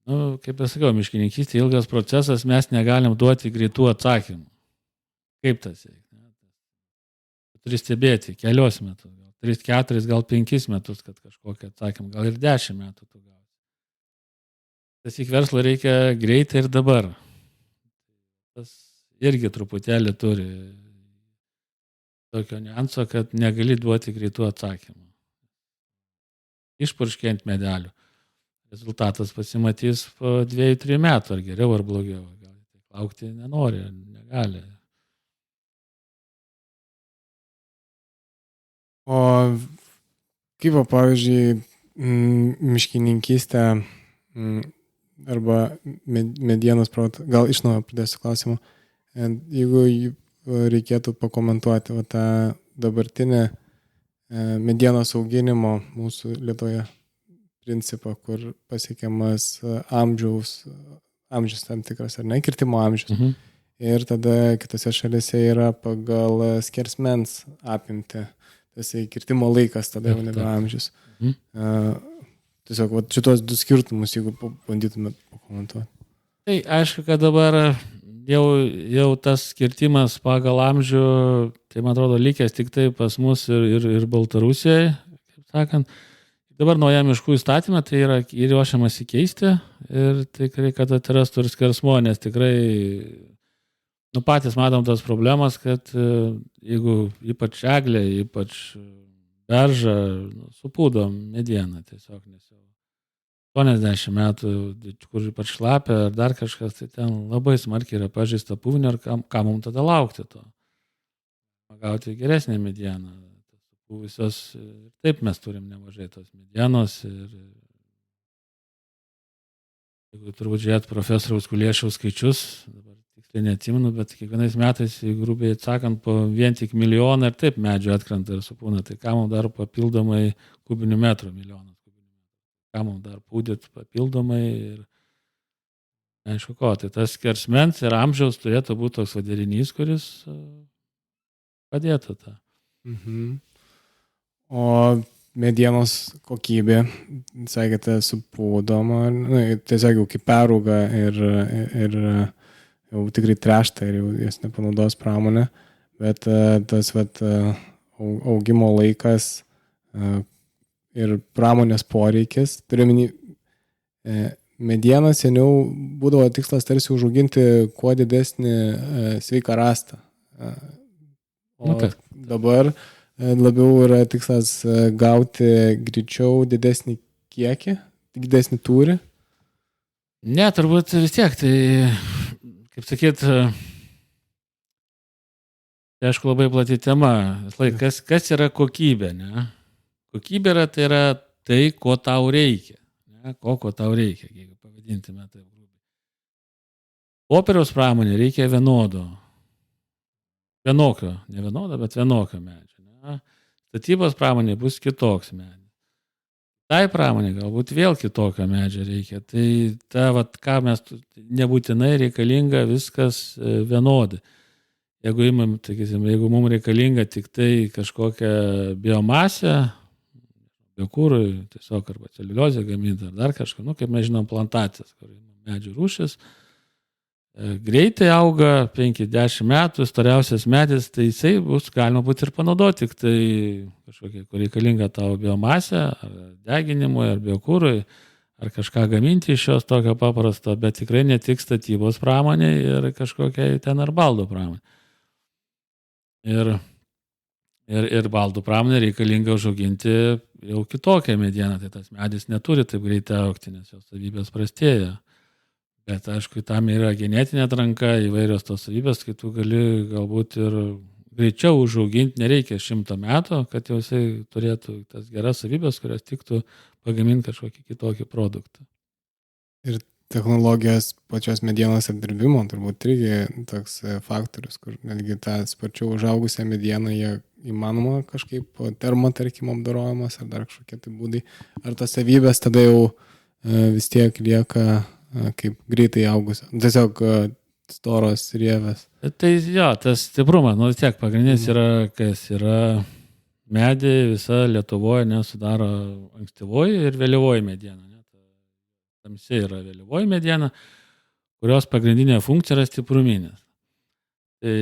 kaip aš sakiau, miškininkystė ilgas procesas, mes negalim duoti greitų atsakymų. Kaip tas veikia? Turi stebėti kelios metus, gal 3, 4, gal 5 metus, kad kažkokią atsakymą, gal ir 10 metų tu gausi. Tas į verslą reikia greitai ir dabar. Tas irgi truputėlį turi tokio niuanso, kad negali duoti greitų atsakymų. Išpurškiant medelių. Rezultatas pasimatys po 2-3 metų, ar geriau, ar blogiau. Gal laukti nenori, negali. O kaip, pavyzdžiui, miškininkystė arba medienos produktą, gal iš naujo pridėsiu klausimą, jeigu reikėtų pakomentuoti tą dabartinę medienos auginimo mūsų Lietuvoje principą, kur pasiekiamas amžius tam tikras, ar ne, kirtimo amžius. Ir tada kitose šalise yra pagal skersmens apimti. Tas kirtimo laikas, tada jau nebe amžius. Tiesiog šitos du skirtumus, jeigu bandytumėt pakomentuoti. Tai aišku, kad dabar jau tas skirtimas pagal amžių, tai man atrodo likęs tik tai pas mus ir Baltarusijoje, kaip sakant. Dabar nauja miškų įstatymė, tai yra ruošiamas įkeisti ir tikrai, kad atrastų ir skersmuo, nes tikrai patys matom tas problemas, kad jeigu ypač eglė, ypač berža, supūdom medieną tiesiog, nes jau 80 metų, kur ypač šlapia ar dar kažkas, tai ten labai smarkiai yra pažeista pūvinė ir ką mums tada laukti to. Gauti geresnę medieną. Supūvusios, taip mes turim nemažai tos medienos ir jeigu turbūt žiūrėt profesoriaus Kuliešiaus skaičius, dabar tiksliai neatsimenu, bet kiekvienais metais, grubiai atsakant, po vien tik milijoną ir taip medžių atkrenta ir supūna. Tai ką mums dar papildomai kubinių metrų milijonas. Ką mums dar pūdėt papildomai ir aišku ko. Tai tas skersmens ir amžiaus turėtų būti toks vaderinys, kuris padėtų tą. O medienos kokybė, sakėte, supūdoma, tiesiog jau kaip perauga ir jau tikrai trešta ir jau jas nepanaudos pramonė, bet tas augimo laikas ir pramonės poreikis, turiuomenį, mediena seniau būdavo tikslas tarsi užauginti kuo didesnį sveiką rastą. O dabar labiau yra tikslas gauti greičiau didesnį kiekį, didesnį tūrį? Ne, turbūt vis tiek, tai, kaip sakyt, tai aišku labai plati tema. Kas yra kokybė, ne? Kokybė yra tai, ko tau reikia. Ne? Ko tau reikia, jeigu pavadintume taip grubiai. Popieriaus pramonė reikia vienokio, ne vienodo, bet vienokio medžio. Ne? Statybos pramonė bus kitoks medis. Tai pramonė galbūt vėl kitokio medžio reikia. Tai ką mes nebūtinai reikalinga viskas vienodai. Jeigu mums reikalinga tik tai kažkokią biomasę, biokūrui, tiesiog arba celiuliozę gaminti, ar dar kažką, kaip mes žinom, plantacijas, kur medžių rūšis, greitai auga 5-10 metų, storiausias medis, tai jisai bus galima būti ir panaudoti, tik tai kažkokia, kur reikalinga tavo biomasė, ar deginimui, ar biokūrui, ar kažką gaminti iš jos tokio paprasto, bet tikrai ne tik statybos pramonė ir kažkokia ten ar baldų pramonė. Ir baldų pramonė reikalinga užauginti jau kitokią medieną, tai tas medis neturi taip greitai augti, nes jos savybės prastėja. Bet aišku, tam yra genetinė atranka, įvairios tos savybės, kai tu gali galbūt ir greičiau užauginti, nereikia 100 metų, kad jau jisai turėtų tas geras savybės, kurias tiktų pagaminti kažkokį kitokį produktą. Ir technologijos pačios medienos apdirbimo turbūt irgi toks faktorius, kur netgi tą sparčiau užaugusią medieną jie įmanoma kažkaip termo, tarkim, apdorojimas ar dar kažkokie tai būdai. Ar tos savybės tada jau vis tiek lieka kaip greitai augusios, tiesiog storos rievės. Tai jo, tas stiprumas, vis tiek pagrindinis yra, kas yra medį visa Lietuvoje nesudaro ankstyvoji ir vėlyvoji mediena. Tamsiai yra vėlyvoji mediena, kurios pagrindinė funkcija yra stipruminės. Tai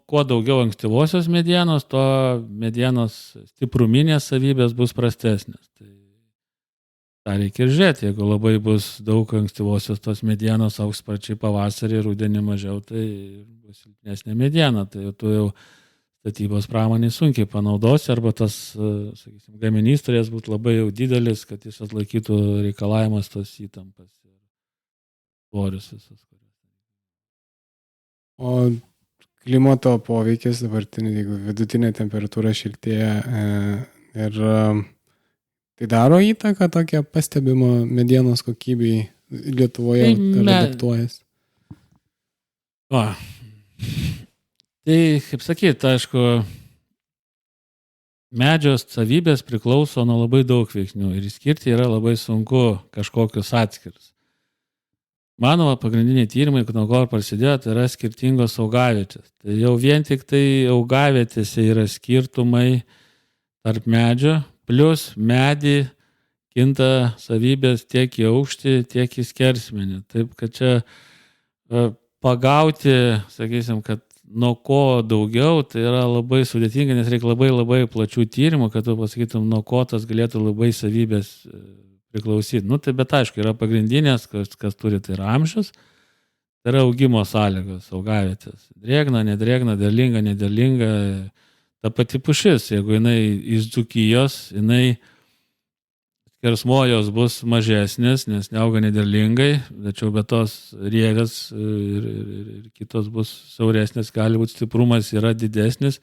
kuo daugiau ankstyvosios medienos, to medienos stipruminės savybės bus prastesnės. Tai tą reikia ir žiūrėti, jeigu labai bus daug ankstyvosios tos medienos, augs sparčiai pavasarį, rudenį mažiau, tai bus silpnesnė mediena, tai tu jau statybos pramonė sunkiai panaudosi, arba tas, sakysim, gaminys turės būti labai jau didelis, kad jis atlaikytų reikalavimas tos įtampas ir svorius visus. O klimato poveikis dabartinė, jeigu vidutinė temperatūra šiltėja ir tai daro įtaką tokią pastebimą medienos kokybei Lietuvoje, ar adaptuojas? Tai, kaip sakyt, aišku, medžio savybės priklauso nuo labai daug veiksnių ir išskirti yra labai sunku kažkokius atskirus. Mano pagrindiniai tyrimai, nuo ko prasidėjo, tai yra skirtingos augavietės. Tai jau vien tik tai augavietėse yra skirtumai tarp medžio, plus medį kinta savybės tiek į aukštį, tiek į skersmenį. Taip, kad čia pagauti, sakysim, kad nuo ko daugiau, tai yra labai sudėtinga, nes reikia labai plačių tyrimų, kad tu pasakytum, nuo ko tas galėtų labai savybės priklausyti. Tai bet aišku, yra pagrindinės, kas turi, tai yra amžius, tai yra augimo sąlygos, augavietės. Drėgna, nedrėgna, derlinga, nederlinga. Ta pati pušis, jeigu jinai iš Dzūkijos, jinai skersmojos bus mažesnės, nes neauga nederlingai, tačiau be tos rievės ir kitos bus siauresnės, gali būti stiprumas yra didesnis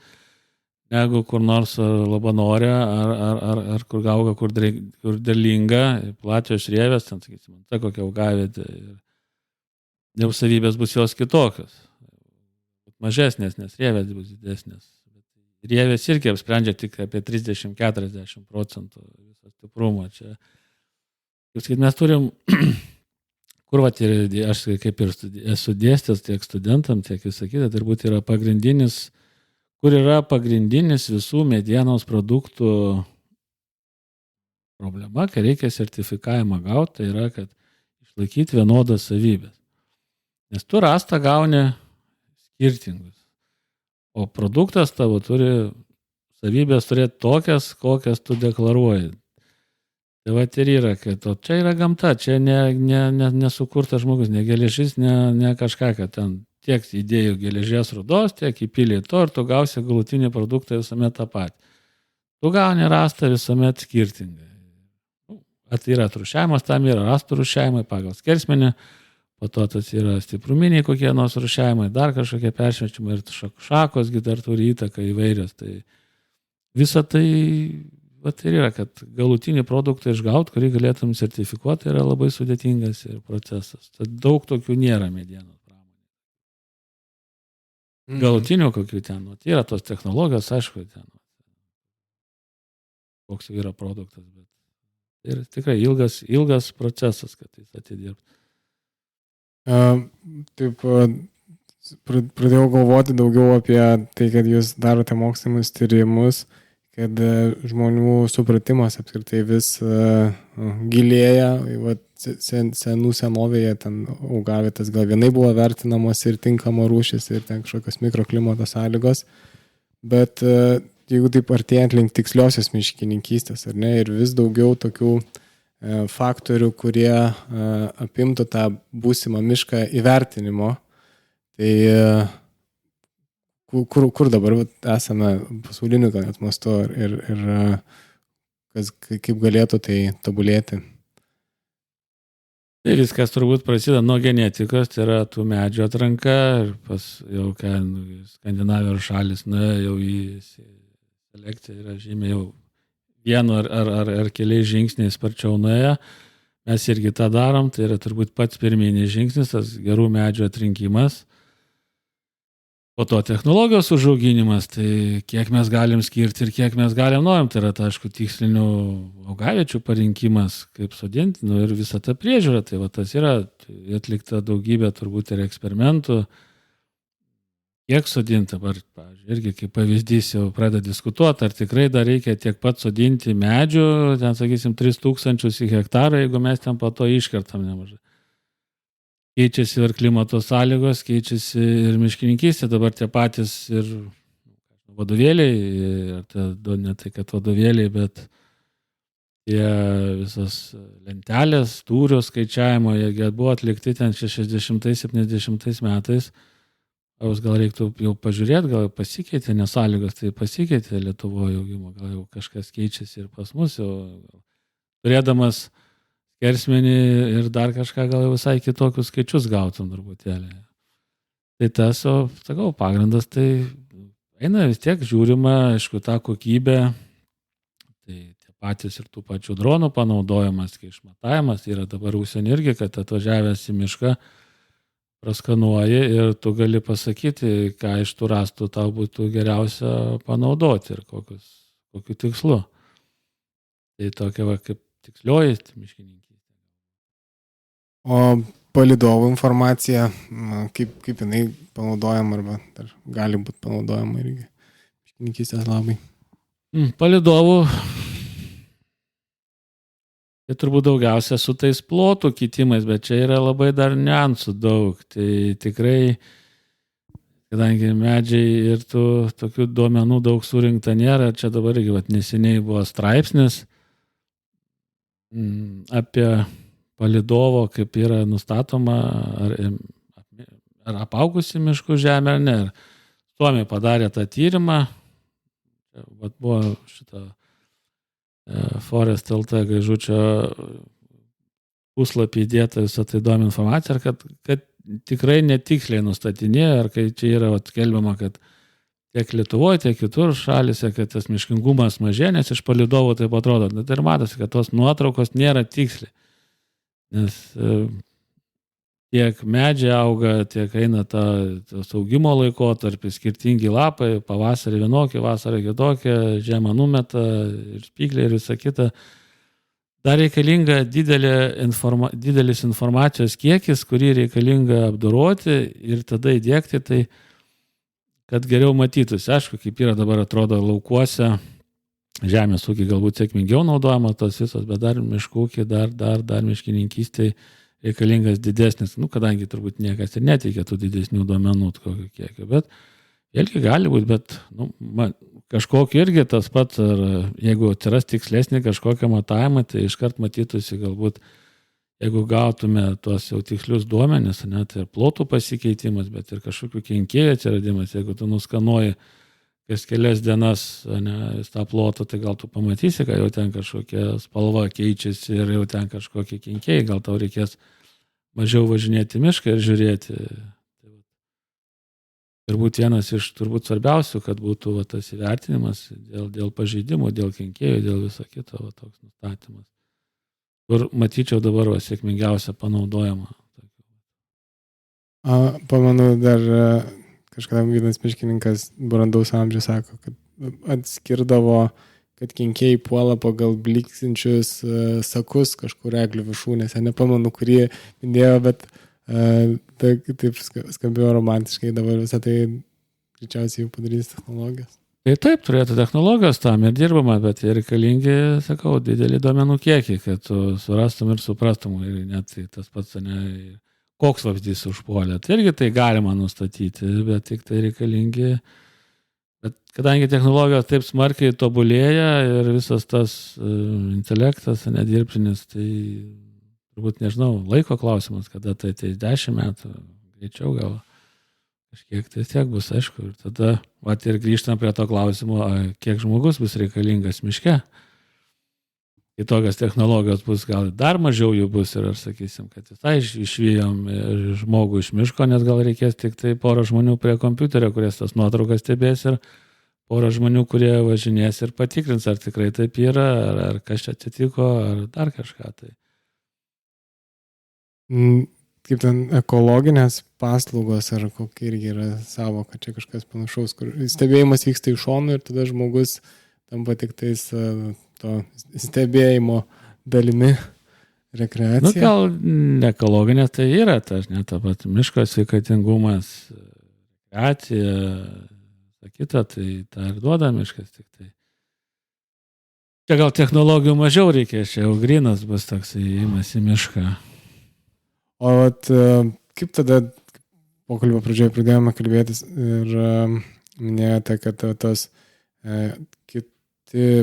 negu kur nors Labanore ar kur auga, kur derlinga, plačios rievės, ten sakysim, ta kokia augavietė. Jau savybės bus jos kitokios, mažesnės, nes rievės bus didesnės. Rievės irgi apsprendžia tik apie 30-40% viso stiprumo. Čia, mes turim, kur aš kaip ir esu dėstęs tiek studentam, tiek įsakyta, turbūt yra pagrindinis, kur yra pagrindinis visų medienos produktų problema, kai reikia sertifikavimą gauti, tai yra, kad išlaikyti vienodas savybės. Nes tu rastą gauni skirtingus. O produktas tavo turi savybės turėti tokias, kokias tu deklaruoji. Tai ir yra, kad čia yra gamta, čia nesukurtas žmogus, ne geležis, ne kažką, kad ten tiek įdėjų geležies rudos, tiek įpylė to ir tu gausi galutinį produktą visuomet tą patį. Tu gauni rastą visuomet skirtingai. Tai yra rūšiavimas, tam yra rastų rūšiavimai pagal skersmenį, po to tas yra stipruminiai kokie nors rūšiavimai, dar kažkokie peršviečiamai ir šakos dar turi įtaką įvairios. Tai visą tai vat ir yra, kad galutinį produktą išgauti, kurį galėtum sertifikuoti, yra labai sudėtingas ir procesas. Tad daug tokių nėra medienos pramonė. Galutinių kokių ten, tai yra tos technologijos, aišku, ten, koks yra produktas, bet ir tikrai ilgas procesas, kad jis atidirbtų. Taip, pradėjau galvoti daugiau apie tai, kad jūs darote mokslinius tyrimus, kad žmonių supratimas apskritai vis gilėja, senų senovėje ten augavietės gal vienai buvo vertinamos ir tinkamo rūšis ir ten kažkokios mikroklimato sąlygos, bet jeigu taip artėjant link tiksliosios miškininkystės, ar ne, ir vis daugiau tokių faktorių, kurie apimtų tą būsimą mišką įvertinimo, tai kur dabar esame pasauliniu gal net mastu ir kaip galėtų tai tobulėti? Tai viskas turbūt prasideda nuo genetikos, tai yra tų medžių atranka ir pas jau Skandinavijos šalis jau į selekciją yra žymiai jau vienu ar keliais žingsniais sparčiau nuėjo. Mes irgi tą darom, tai yra turbūt pats pirminis žingsnis, tas gerų medžių atrinkimas. Po to technologijos užauginimas, tai kiek mes galim skirti ir kiek mes norim, tai yra, aišku, tikslinių augaviečių parinkimas, kaip sodinti, ir visa ta priežiūra, tai va tas yra atlikta daugybė turbūt ir eksperimentų, kiek sodinti, dabar, pavyzdžiui, irgi kaip pavyzdys jau pradeda diskutuoti, ar tikrai dar reikia tiek pat sodinti medžių, ten, sakysim, 3000 į hektarą, jeigu mes ten po to iškertam nemažai. Keičiasi ir klimato sąlygos, keičiasi ir miškininkystė, dabar tie patys ir vadovėliai, ne tai kad vadovėliai, bet tie visas lentelės, tūrio skaičiavimo, jie buvo atlikti ten 60-70 metais. Jūs gal reiktų jau pažiūrėti, gal pasikeitė, nes sąlygos tai pasikeitė Lietuvoje augimo, gal jau kažkas keičiasi ir pas mus, jau turėdamas skersmenį ir dar kažką gal visai kitokius skaičius gautum truputėlį. Tai tas, sakau, pagrindas, tai eina vis tiek žiūrima, aišku, tą kokybę, tai tie patys ir tų pačių dronų panaudojimas, kai išmatavimas yra dabar užsienį irgi, kad atvažiavęs į mišką praskanuoji ir tu gali pasakyti, ką iš tų rastų tau būtų geriausia panaudoti ir kokiu tikslu. Tai tokia va kaip tikslioji miškininkystė. O palydovų informacija, kaip jinai panaudojama arba dar gali būti panaudojama irgi miškininkystės labai? Palydovų, tai turbūt daugiausia su tais plotų kitimais, bet čia yra labai dar niuansų daug. Tai tikrai, kadangi medžiai ir tų tokių duomenų daug surinkta nėra, čia dabar irgi neseniai buvo straipsnis apie palydovo, kaip yra nustatoma, ar apaugusi miškų žemė ar ne. Suomiai padarė tą tyrimą, buvo šitą Forest LT Gaižučio puslapį įdėta visą tai įdomi informacija, kad tikrai netiksliai nustatinėja, ar kai čia yra skelbiama, kad tiek Lietuvoje, tiek kitur šalise, kad tas miškingumas mažėja, nes iš palydovų taip atrodo. Bet ir matosi, kad tos nuotraukos nėra tiksliai. Nes tiek medžiai auga, tiek eina tas augimo laikotarpis, skirtingi lapai, pavasarį vienokie, vasarį kitokie, žiemą numeta ir spygliai ir visa kita. Dar reikalinga didelis informacijos kiekis, kurį reikalinga apdoroti ir tada įdiegti, tai kad geriau matytųsi. Aišku, kaip yra dabar atrodo laukuose, žemės ūkiai galbūt sėkmingiau naudojama tos visos, bet dar miškų ūkiai, dar miškininkystėje reikalingas didesnis, kadangi turbūt niekas ir neteikia tų didesnių duomenų kokio kiekio, bet vėlgi gali būti, bet kažkokį irgi tas pats, ar jeigu atsiras tikslesnį kažkokią matavimą, tai iškart matytųsi galbūt, jeigu gautume tuos jau tikslius duomenis, net ir plotų pasikeitimas, bet ir kažkokių kenkėjų atsiradimas, jeigu tu nuskanuoji kas kelias dienas tą plotą, tai gal tu pamatysi, kad jau ten kažkokia spalva keičiasi ir jau ten kažkokie kenkėjai, gal tau reikės mažiau važinėti mišką ir žiūrėti. turbūt vienas iš turbūt svarbiausių, kad būtų va, tas įvertinimas dėl pažeidimų, dėl kenkėjų, dėl viso kito va, toks nustatymas. Kur matyčiau dabar va, sėkmingiausią panaudojimą. Pamanu, dar kažkada vienas miškininkas brandaus amžiaus sako, kad atskirdavo, kad kenkėjai puola pagal bliksinčius sakus kažkur eglių viršūnėse. Nepamanu, kurį minėjo, bet taip skambėjo romantiškai, dabar visą tai greičiausiai jau padarys technologijos. Tai taip, turėtų technologijos tam ir dirbama, bet jie reikalingi, sakau, didelį duomenų kiekį, kad tu surastum ir suprastum, ir net tas pats, ne, koks vabzdys užpuolė. Tai irgi tai galima nustatyti, bet tik tai reikalingi. Bet kadangi technologijos taip smarkiai tobulėja ir visas tas intelektas, nedirbtinis, tai turbūt, nežinau, laiko klausimas, kada tai 10 metų, greičiau gal kažkiek tai tiek bus, aišku. Ir tada, ir grįžtam prie to klausimo, kiek žmogus bus reikalingas miške. Kai tokios technologijos bus, gal dar mažiau jų bus ir ar sakysim, kad visai išvijom žmogų iš miško, nes gal reikės tik tai porą žmonių prie kompiuterio, kurie tas nuotraukas stebės ir porą žmonių, kurie važinės ir patikrins, ar tikrai taip yra, ar kas čia atsitiko, ar dar kažką tai. Kaip ten ekologinės paslaugos, ar kokia irgi yra savoka, čia kažkas panašaus, kur stebėjimas vyksta iš šono ir tada žmogus tampa tik tais to stebėjimo dalimi, rekreacija. Nu, gal ekologinė tai yra, ta pat miško sveikatingumas, rekreacija, kita, tai tą ir duoda miškas tik tai. Čia gal technologijų mažiau reikės, čia jau grynas bus toks įėjimas į mišką. O kaip tada pokalbio pradžioje pradėjome kalbėtis ir minėjote, kad tos kiti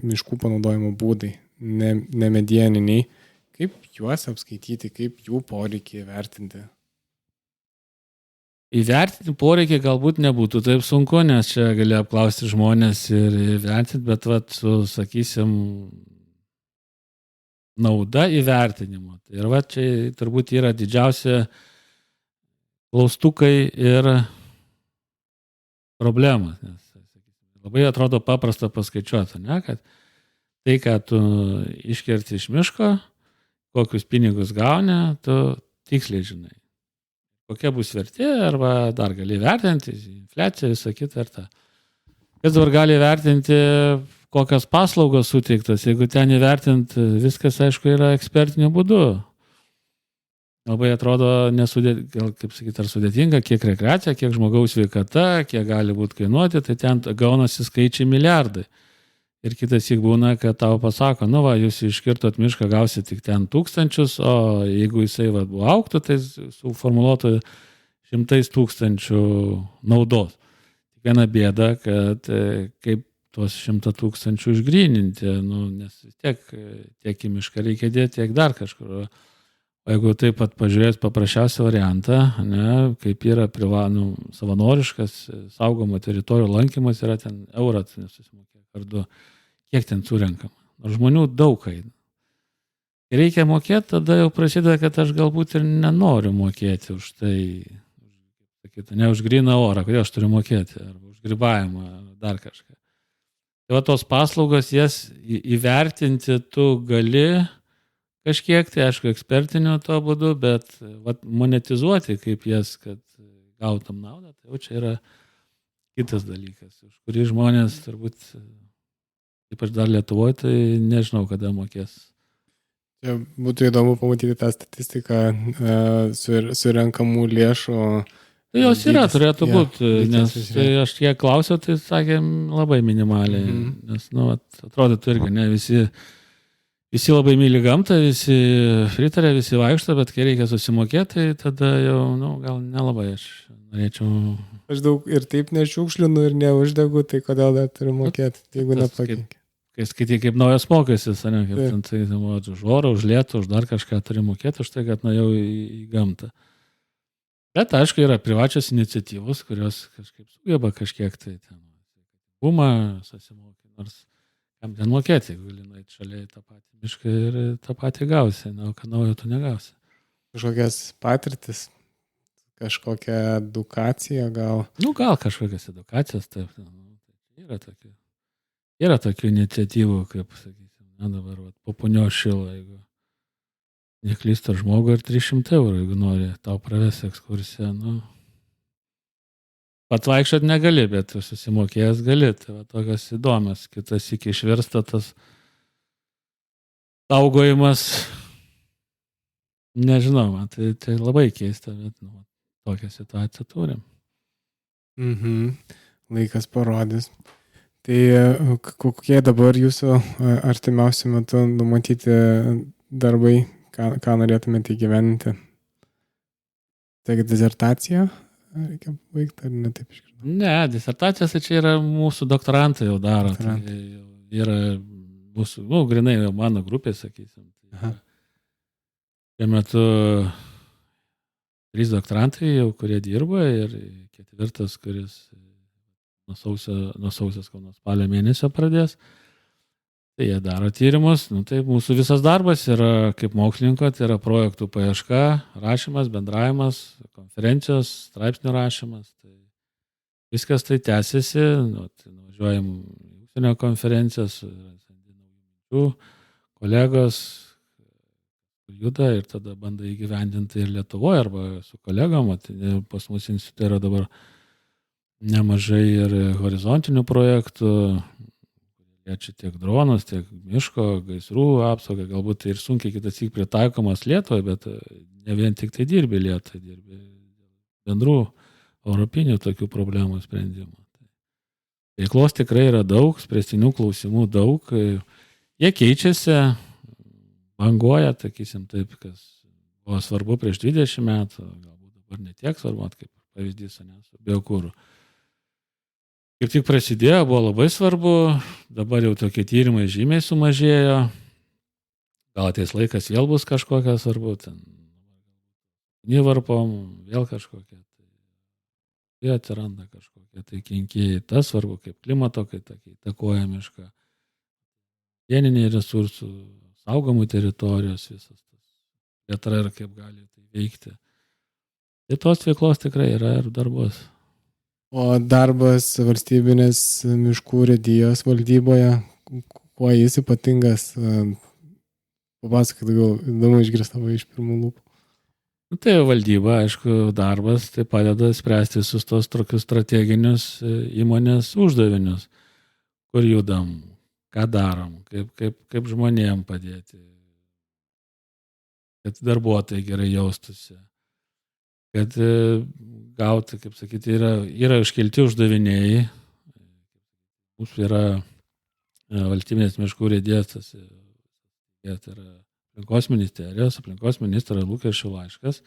miškų panaudojimo būdai, nemedieniniai, kaip juos apskaityti, kaip jų poreikį vertinti? Įvertinti poreikį galbūt nebūtų taip sunku, nes čia gali apklausti žmonės ir įvertinti, bet sakysim, nauda įvertinimo. Ir čia turbūt yra didžiausia klaustukai ir problemas. Nes labai atrodo paprasta paskaičiuoti, ne, kad tai, ką tu iškerti iš miško, kokius pinigus gauni, tu tiksliai žinai. Kokia bus vertė, arba dar gali vertinti, infliacija, visą kitą ir tą. Kas dabar gali vertinti, kokios paslaugos suteiktos, jeigu ten įvertint, viskas, aišku, yra ekspertiniu būdu. Labai atrodo ar sudėtinga, kiek rekreacija, kiek žmogaus sveikata, kiek gali būti kainuoti, tai ten gaunasi skaičiai milijardai. Ir kitas įk būna, kad tau pasako, jūs iškirtot mišką, gausi tik ten 1000, o jeigu jisai buvo auktų, tai suformuluotų 100 000 naudos. Tik viena bėda, kad kaip tuos 100 000 išgryninti, nes vis tiek į mišką reikia dėti, tiek dar kažkur. O jeigu taip pat pažiūrės paprasčiausią variantą, kaip yra savanoriškas saugoma teritorijų lankymas, yra ten eurą, kiek ten surenkama. Nors žmonių daug eina. Reikia mokėti, tada jau prasideda, kad aš galbūt ir nenoriu mokėti už tai, ne už gryną orą, kodėl aš turiu mokėti, arba už grybavimą, dar kažką. Tai tos paslaugos, jas įvertinti tu gali kažkiek, tai aišku, ekspertiniu to būdu, bet monetizuoti kaip jas, kad gautum naudą, tai jau čia yra kitas dalykas, už kurį žmonės turbūt, ypač dar Lietuvoje, tai nežinau, kada mokės. Čia būtų įdomu pamatyti tą statistiką surenkamų lėšų. Tai jos yra, turėtų būti, nes tai aš kiek klausiau, tai sakėm labai minimaliai, nes, atrodytų irgi, ne, visi labai myli gamtą, visi pritarė, visi vaikšto, bet kai reikia susimokėti, tai tada jau, gal nelabai aš norėčiau. Aš daug ir taip nešiukšlinu ir neuždegu, tai kodėl dar turiu mokėti, jeigu nepakenkia. Kai skaitai kaip naujas mokysis, ne, kaip tai, už orą, už lietų, už dar kažką turi mokėti, už tai, kad nuėjau į gamtą. Bet, aišku, yra privačios iniciatyvos, kurios kažkaip sugeba kažkiek tai ten bumą susimokyti, nors kam ten mokėti, jeigu gali nueiti šalia į tą patį mišką ir tą patį gausi, o ką naujo tu negausi. Kažkokias patirtis, kažkokią edukaciją gal? Gal kažkokias edukacijas, taip. Yra tokių iniciatyvų, kaip, sakysim, dabar po Punios Šilo, jeigu neklystu žmogų, ir 300 eurų, jeigu nori tau pravesti ekskursiją, pats vaikščiot negali, bet susimokėjęs gali. Tai va, tokios įdomios. Kitas iki išversta tas saugojimas. Nežinau, man tai labai keista, bet tokią situaciją turim. Laikas parodys. Tai kokie dabar jūsų artimiausiu metu numatyti darbai, ką norėtumėte įgyvendinti? Tai disertacija reikia baigti, ar ne taip išgirdau? Ne, disertacijas tai čia yra mūsų doktorantai jau daro. Tai yra mūsų, grinai jau mano grupė, sakysim. Šiuo metu 3 doktorantai jau, kurie dirba, ir 4, kuris nuo sausio spalio mėnesio pradės. Tai jie daro tyrimus. Tai mūsų visas darbas yra kaip mokslininko, tai yra projektų paieška, rašymas, bendravimas, konferencijos, straipsnių rašymas. Tai viskas tai tęsiasi. Važiuojam į užsienio konferencijas, kolegos juda ir tada bando įgyvendinti ir Lietuvoje arba su kolegom. Pas mus institute yra dabar nemažai ir horizontinių projektų, liečia tiek dronus, tiek miško, gaisrų apsaugą, galbūt tai ir sunkiai kitąsyk pritaikomas Lietuvoje, bet ne vien tik tai dirbi Lietuvai, dirbi bendrų europinių tokių problemų sprendimų. Veiklos tikrai yra daug, spręstinių klausimų daug, jie keičiasi, banguoja, sakysim taip, kas buvo svarbu prieš 20 metų, galbūt dabar netiek svarbu, kaip pavyzdys, su biokūru. Kaip tik prasidėjo, buvo labai svarbu, dabar jau tokie tyrimai žymiai sumažėjo, gal ateis laikas vėl bus kažkokia svarbu, nivarpom, vėl kažkokia, tai atsiranda kažkokia, tai kenkėjai, tas svarbu, kaip klimato kaita įtakoja mišką, dieniniai resursų, saugomų teritorijos visas tas plėtra ir kaip gali tai veikti. Tai tos veiklos tikrai yra ir darbos. O darbas valstybinės miškų urėdijos valdyboje, kuo jis ypatingas? Papasakot, gal įdomu išgirsti iš pirmų lūpų. Tai valdyba, aišku, darbas, tai padeda spręsti visus tos tokius strateginius įmonės uždavinius, kur judam, ką darom, kaip žmonėm padėti, kad darbuotojai gerai jaustųsi, kad gauti, kaip sakyti, yra iškelti uždaviniai. Mūsų yra valstybinės miškų urėdijos, tai yra aplinkos ministerijos, aplinkos ministro lūkesčių laiškas.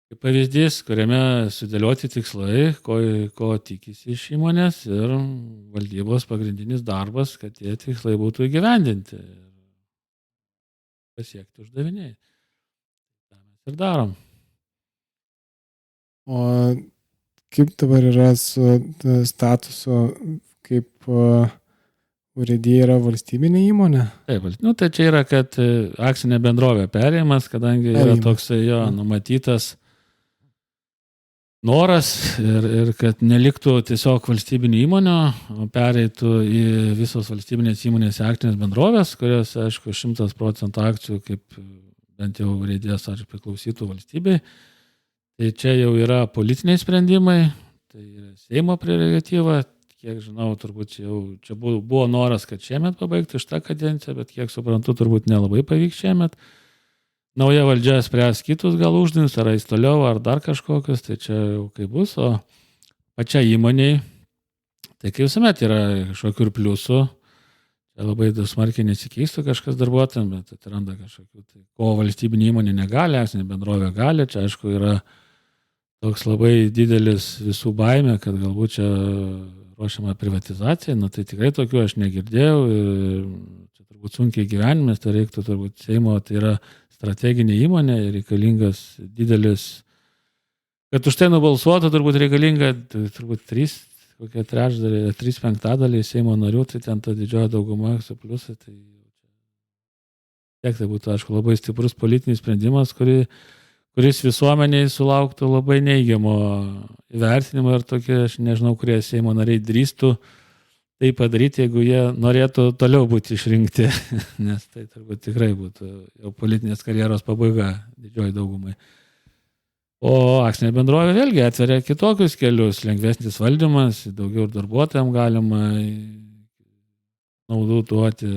Kaip pavyzdys, kuriame sudėlioti tikslai, ko tikisi iš įmonės ir valdybos pagrindinis darbas, kad tie tikslai būtų įgyvendinti ir pasiekti uždaviniai. Tai mes ir darom. O kaip dabar yra su statusu, kaip urėdija yra valstybinė įmonė? Taip, tai čia yra, kad akcinė bendrovė perėjimas, kadangi yra toksai jo numatytas noras ir kad neliktų tiesiog valstybinių įmonių, o pereitų į visos valstybinės įmonės akcinės bendrovės, kurios, aišku, 100% akcijų, kaip bent jau urėdijos priklausytų valstybei. Tai čia jau yra politiniai sprendimai, tai yra Seimo prerogatyva. Kiek žinau, turbūt čia buvo noras, kad šiemet pabaigtų šitą kadenciją, bet kiek suprantu, turbūt nelabai pavyks šiemet. Nauja valdžia spręs kitus gal uždavinius, ar eis toliau, ar dar kažkokius, tai čia jau kaip bus, o pačia įmoniai, tai kaip visuomet yra kažkokių ir pliusų, čia labai smarkiai nesikeistų kažkas darbuotojams, bet atranda kažkokių, tai ko valstybinė įmonė negali, akcinė bendrovė gali, čia aišku yra toks labai didelis visų baimė, kad galbūt čia ruošiama privatizacija, tai tikrai tokių aš negirdėjau ir čia turbūt sunkiai gyvenimas, tai reiktų turbūt Seimo, tai yra strateginė įmonė ir reikalingas didelis, kad už tai nubalsuotų turbūt reikalinga turbūt 3/5 Seimo narių, tai ten ta didžioji dauguma su pliusai, tai būtų, aišku, labai stiprus politinis sprendimas, kurį kuris visuomeniai sulauktų labai neigiamo įvertinimo ir tokie, aš nežinau, kurie Seimo nariai drįstų tai padaryti, jeigu jie norėtų toliau būti išrinkti, nes tai turbūt tikrai būtų jau politinės karjeros pabaiga didžioji daugumai. O akcinė bendrovė vėlgi atveria kitokius kelius, lengvesnis valdymas, daugiau darbuotojams galima naudų duoti,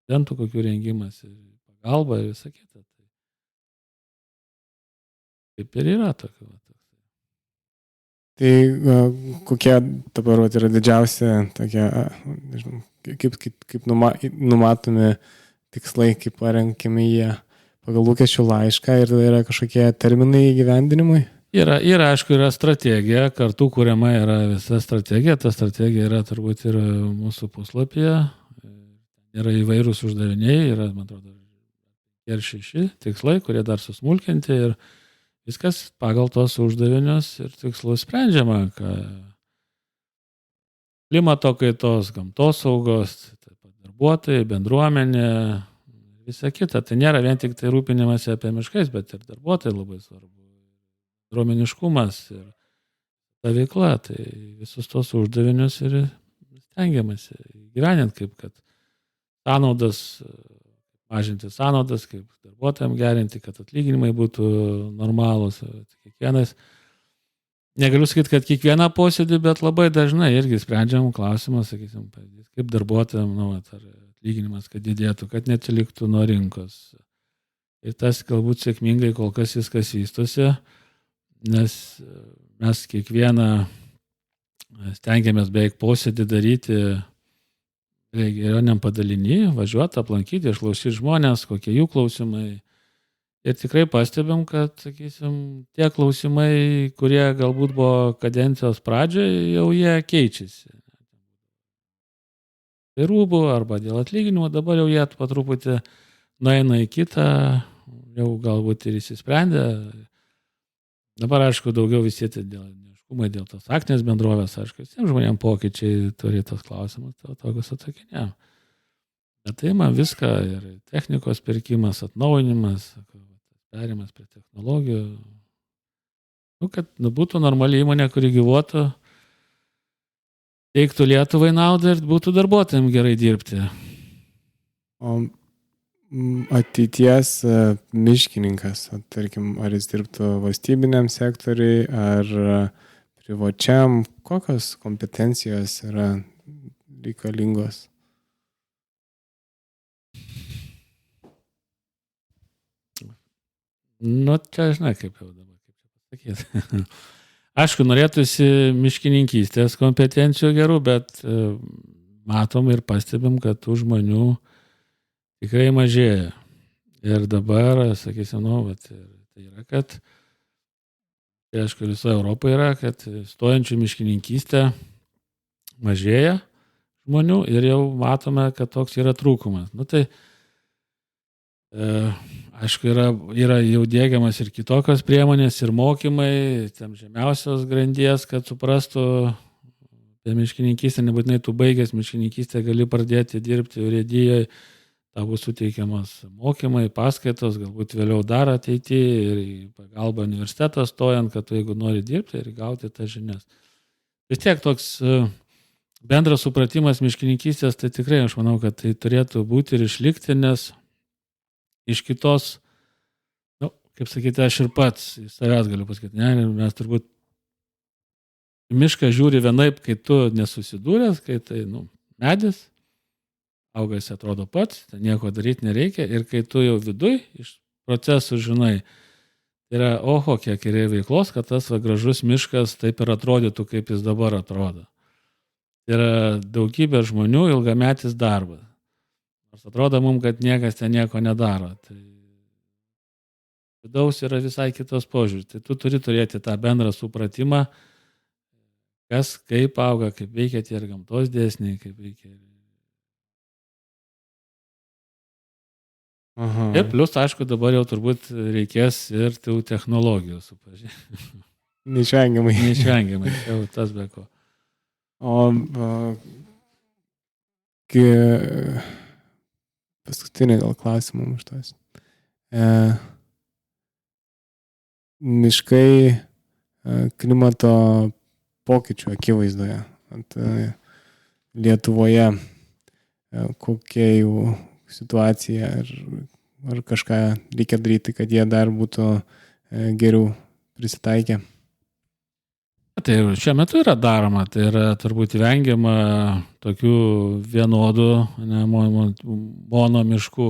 studentų kokių rengimas, pagalba ir visą kitą. Taip ir yra tokių. Tai kokie dabar yra didžiausi tokie, nežinau, kaip numatomi tikslai, kaip parenkami jie pagal lūkesčių laišką ir yra kažkokie terminai įgyvendinimui? Yra, aišku, yra strategija, kartu kuriama yra visa strategija, ta strategija yra turbūt ir mūsų puslapyje, yra įvairūs uždaviniai, yra, man atrodo, ir 6 tikslai, kurie dar susmulkinti ir viskas pagal tos uždavinius ir tikslus sprendžiama, klimato kaitos, gamtos saugos, darbuotojai, bendruomenė, visa kita. Tai nėra vien tik tai rūpinimas apie miškais, bet ir darbuotojai labai svarbu. Bendruomeniškumas ir ta veikla, tai visus tos uždavinius ir stengiamasi gyveninti, kaip kad mažinti sąnaudas, kaip darbuotojams gerinti, kad atlyginimai būtų normalūs. Kiekvienas, negaliu sakyti, kad kiekvieną posėdį, bet labai dažnai irgi sprendžiam klausimą, sakysim, kaip darbuotojams, ar atlyginimas, kad didėtų, kad neatsiliktų nuo rinkos. Ir tas galbūt sėkmingai kol kas viskas vystosi, nes mes kiekvieną stengiamės beveik posėdį daryti regioniniam padalinį, važiuoti, aplankyti, išklausyti žmonės, kokie jų klausimai. Ir tikrai pastebim, kad, sakysim, tie klausimai, kurie galbūt buvo kadencijos pradžioje, jau jie keičiasi. Tai rūbų arba dėl atlyginimo, dabar jau jie po truputį nueina į kitą, jau galbūt ir įsisprendė. Dabar, aišku, daugiau visi dėl tos akcinės bendrovės, aišku, visiems žmonėms pokyčiai turi tos klausimus, tokius atsakinėjom. Bet tai man viską ir technikos pirkimas, atnaujinimas, perimas prie technologijų, kad būtų normali įmonė, kuri gyvuotų, teiktų Lietuvai naudą ir būtų darbuotojams gerai dirbti. O ateities miškininkas, tarkim, ar jis dirbtų valstybiniam sektoriui, ar privačiam, kokios kompetencijos yra reikalingos? Čia, žinai, kaip jau dabar, kaip čia pasakyti. Aišku, norėtųsi miškininkystės kompetencijų gerų, bet matom ir pastebim, kad tų žmonių tikrai mažėja. Ir dabar, sakysim, tai yra, kad tai aišku, visoje Europoje yra, kad stojančių miškininkystę mažėja žmonių ir jau matome, kad toks yra trūkumas. Tai aišku, yra jau diegiamas ir kitokios priemonės ir mokymai, tam žemiausios grandies, kad suprastų apie miškininkystę, nebūtinai tu baigęs miškininkystę gali pradėti dirbti urėdijoje, tau bus suteikiamas mokymai, paskaitos, galbūt vėliau dar ateityje ir pagalba universitetą stojant, kad tu jeigu nori dirbti ir gauti tas žinias. Vis tiek toks bendras supratimas miškininkystės, tai tikrai aš manau, kad tai turėtų būti ir išlikti, nes iš kitos, kaip sakyti, aš ir pats į savęs galiu pasakyti, mes turbūt mišką žiūri vienaip, kai tu nesusidūręs, kai tai medis, augas atrodo pats, nieko daryti nereikia ir kai tu jau viduj iš procesų žinai, tai yra, kiek yra veiklos, kad tas gražus miškas taip ir atrodytų, kaip jis dabar atrodo. Tai yra daugybė žmonių ilgametis darbas. Nors atrodo mums, kad niekas ten nieko nedaro. Tai vidaus yra visai kitos požiūris. Tai tu turi turėti tą bendrą supratimą, kas kaip auga, kaip veikia tie ir gamtos dėsniai, kaip veikia. Ir plus, aišku, dabar jau turbūt reikės ir tų technologijų supažinti. Neišvengiamai. Neišvengiamai, jau tas be ko. O paskutinė gal klausimų už tos. miškai klimato pokyčių akivaizdoje. Lietuvoje kokia jų situacija, ar kažką reikia daryti, kad jie dar būtų geriau prisitaikę. Tai šiuo metu yra daroma, tai yra turbūt vengiama tokių vienodų mono miškų,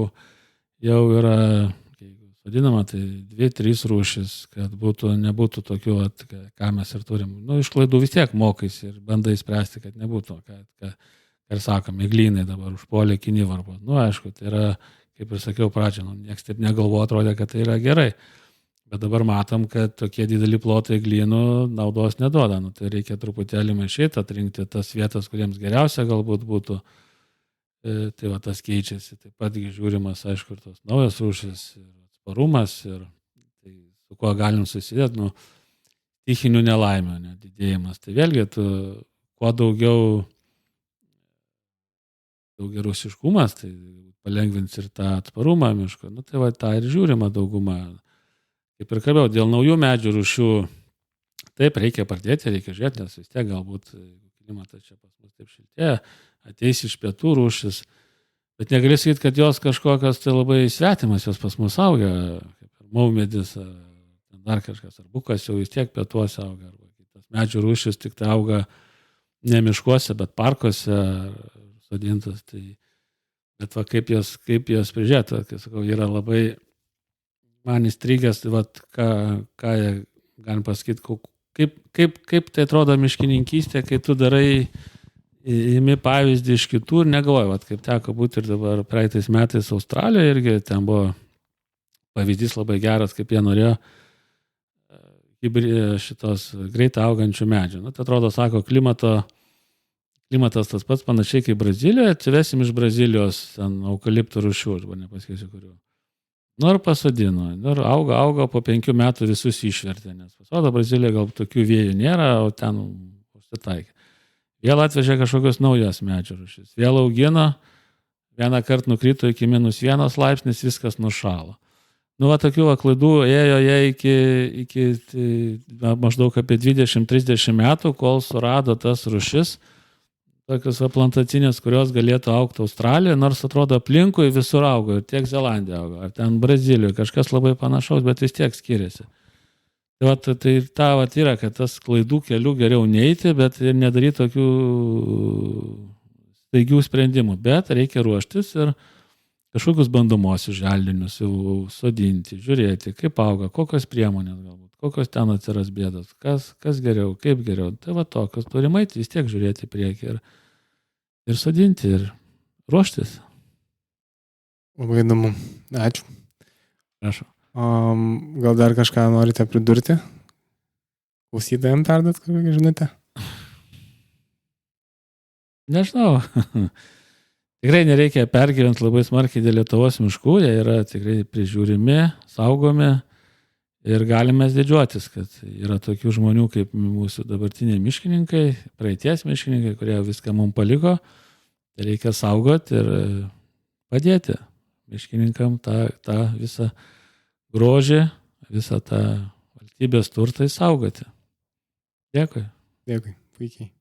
jau yra vadinama, tai 2-3 rūšis, kad nebūtų tokių, ką mes ir turim. Išklaidų vis tiek mokais ir bandai spręsti, kad nebūtų, ir sakom, eglynai dabar užpuolė kinivarpą. Aišku, tai yra, kaip ir sakiau pradžioje, nieks taip negalvojo, atrodė, kad tai yra gerai. Bet dabar matom, kad tokie dideli plotai eglynų naudos neduoda. Tai reikia truputėlį maišyti, atrinkti tas vietas, kuriems geriausia galbūt būtų. Tai va, tas keičiasi. Taip pat žiūrimas, aišku, ir tos naujos rūšis, ir atsparumas, ir tai, su kuo galim susidėti, stichinių nelaimių, didėjimas. Tai vėlgi, kuo daugiau daugiarūšiškumas, tai palengvins ir tą atsparumą miško. Tai va, tą ir žiūrima dauguma. Kaip ir kalbėjau, dėl naujų medžių rūšių, taip reikia pradėti, reikia žiūrėti, nes vis tiek galbūt klimatas čia pas mus taip šiltėja, ateis iš pietų rūšis, bet negali sakyti, kad jos kažkokios tai labai svetimas, jos pas mus auga, kaip ir maumedis, dar kažkas, ar bukas jau vis tiek pietuose auga, arba kitas medžių rūšis tik tai auga ne miškuose, bet parkuose sodintas. Tai, bet va, kaip jas prižiūrėti, kai sakau, yra labai man įstrigęs, tai vat, ką jie galim pasakyti, kaip tai atrodo miškininkystė, kai tu darai, imi pavyzdį iš kitų ir negalvoji, vat, kaip teko būti ir dabar praeitais metais Australijoje, irgi ten buvo pavyzdys labai geras, kaip jie norėjo šitos greitai augančių medžių. Tai atrodo, sako, klimatas tas pats panašiai kaip Brazilijoje, atsivesim iš Brazilijos eukaliptų rūšių, arba nepasakysiu kurių. Ir pasodino, ir auga, po 5 metų visus išvertė, nes pasirodo Brazilija gal tokių vėjų nėra, o ten užsitaikė. Vėl atvežė kažkokios naujos medžių rūšis, vėl augino, vieną kartą nukrito iki -1 laipsnis, viskas nušalo. Tokių klaidų ėjo jie iki maždaug apie 20-30 metų, kol surado tas rūšis, tokios plantacinės, kurios galėtų augti Australijoje, nors atrodo aplinkui visur augo, ir tiek Zelandija augo, ar ten Brazilijoje, kažkas labai panašaus, bet vis tiek skiriasi. Tai yra, kad tas klaidų kelių geriau neiti, bet ir nedaryti tokių staigių sprendimų, bet reikia ruoštis ir kažkokius bandomosius želdinius jau sodinti, žiūrėti, kaip auga, kokios priemonės galbūt, kokios ten atsiras bėdos, kas geriau, kaip geriau. Tai va tokios turim eiti, vis tiek žiūrėti į priekį ir sodinti, ir ruoštis. Labai įdomu. Ačiū. Prašau. Gal dar kažką norite pridurti? Klausytojams perduot kokią žinutę? Nežinau. Tikrai nereikia pergyventi labai smarkiai dėl Lietuvos miškų, jie yra tikrai prižiūrimi, saugomi ir galime didžiuotis, kad yra tokių žmonių kaip mūsų dabartiniai miškininkai, praeities miškininkai, kurie viską mums paliko. Tai reikia saugoti ir padėti miškininkam tą visą grožį, visą tą valstybės turtą saugoti. Dėkui. Dėkui, puikiai.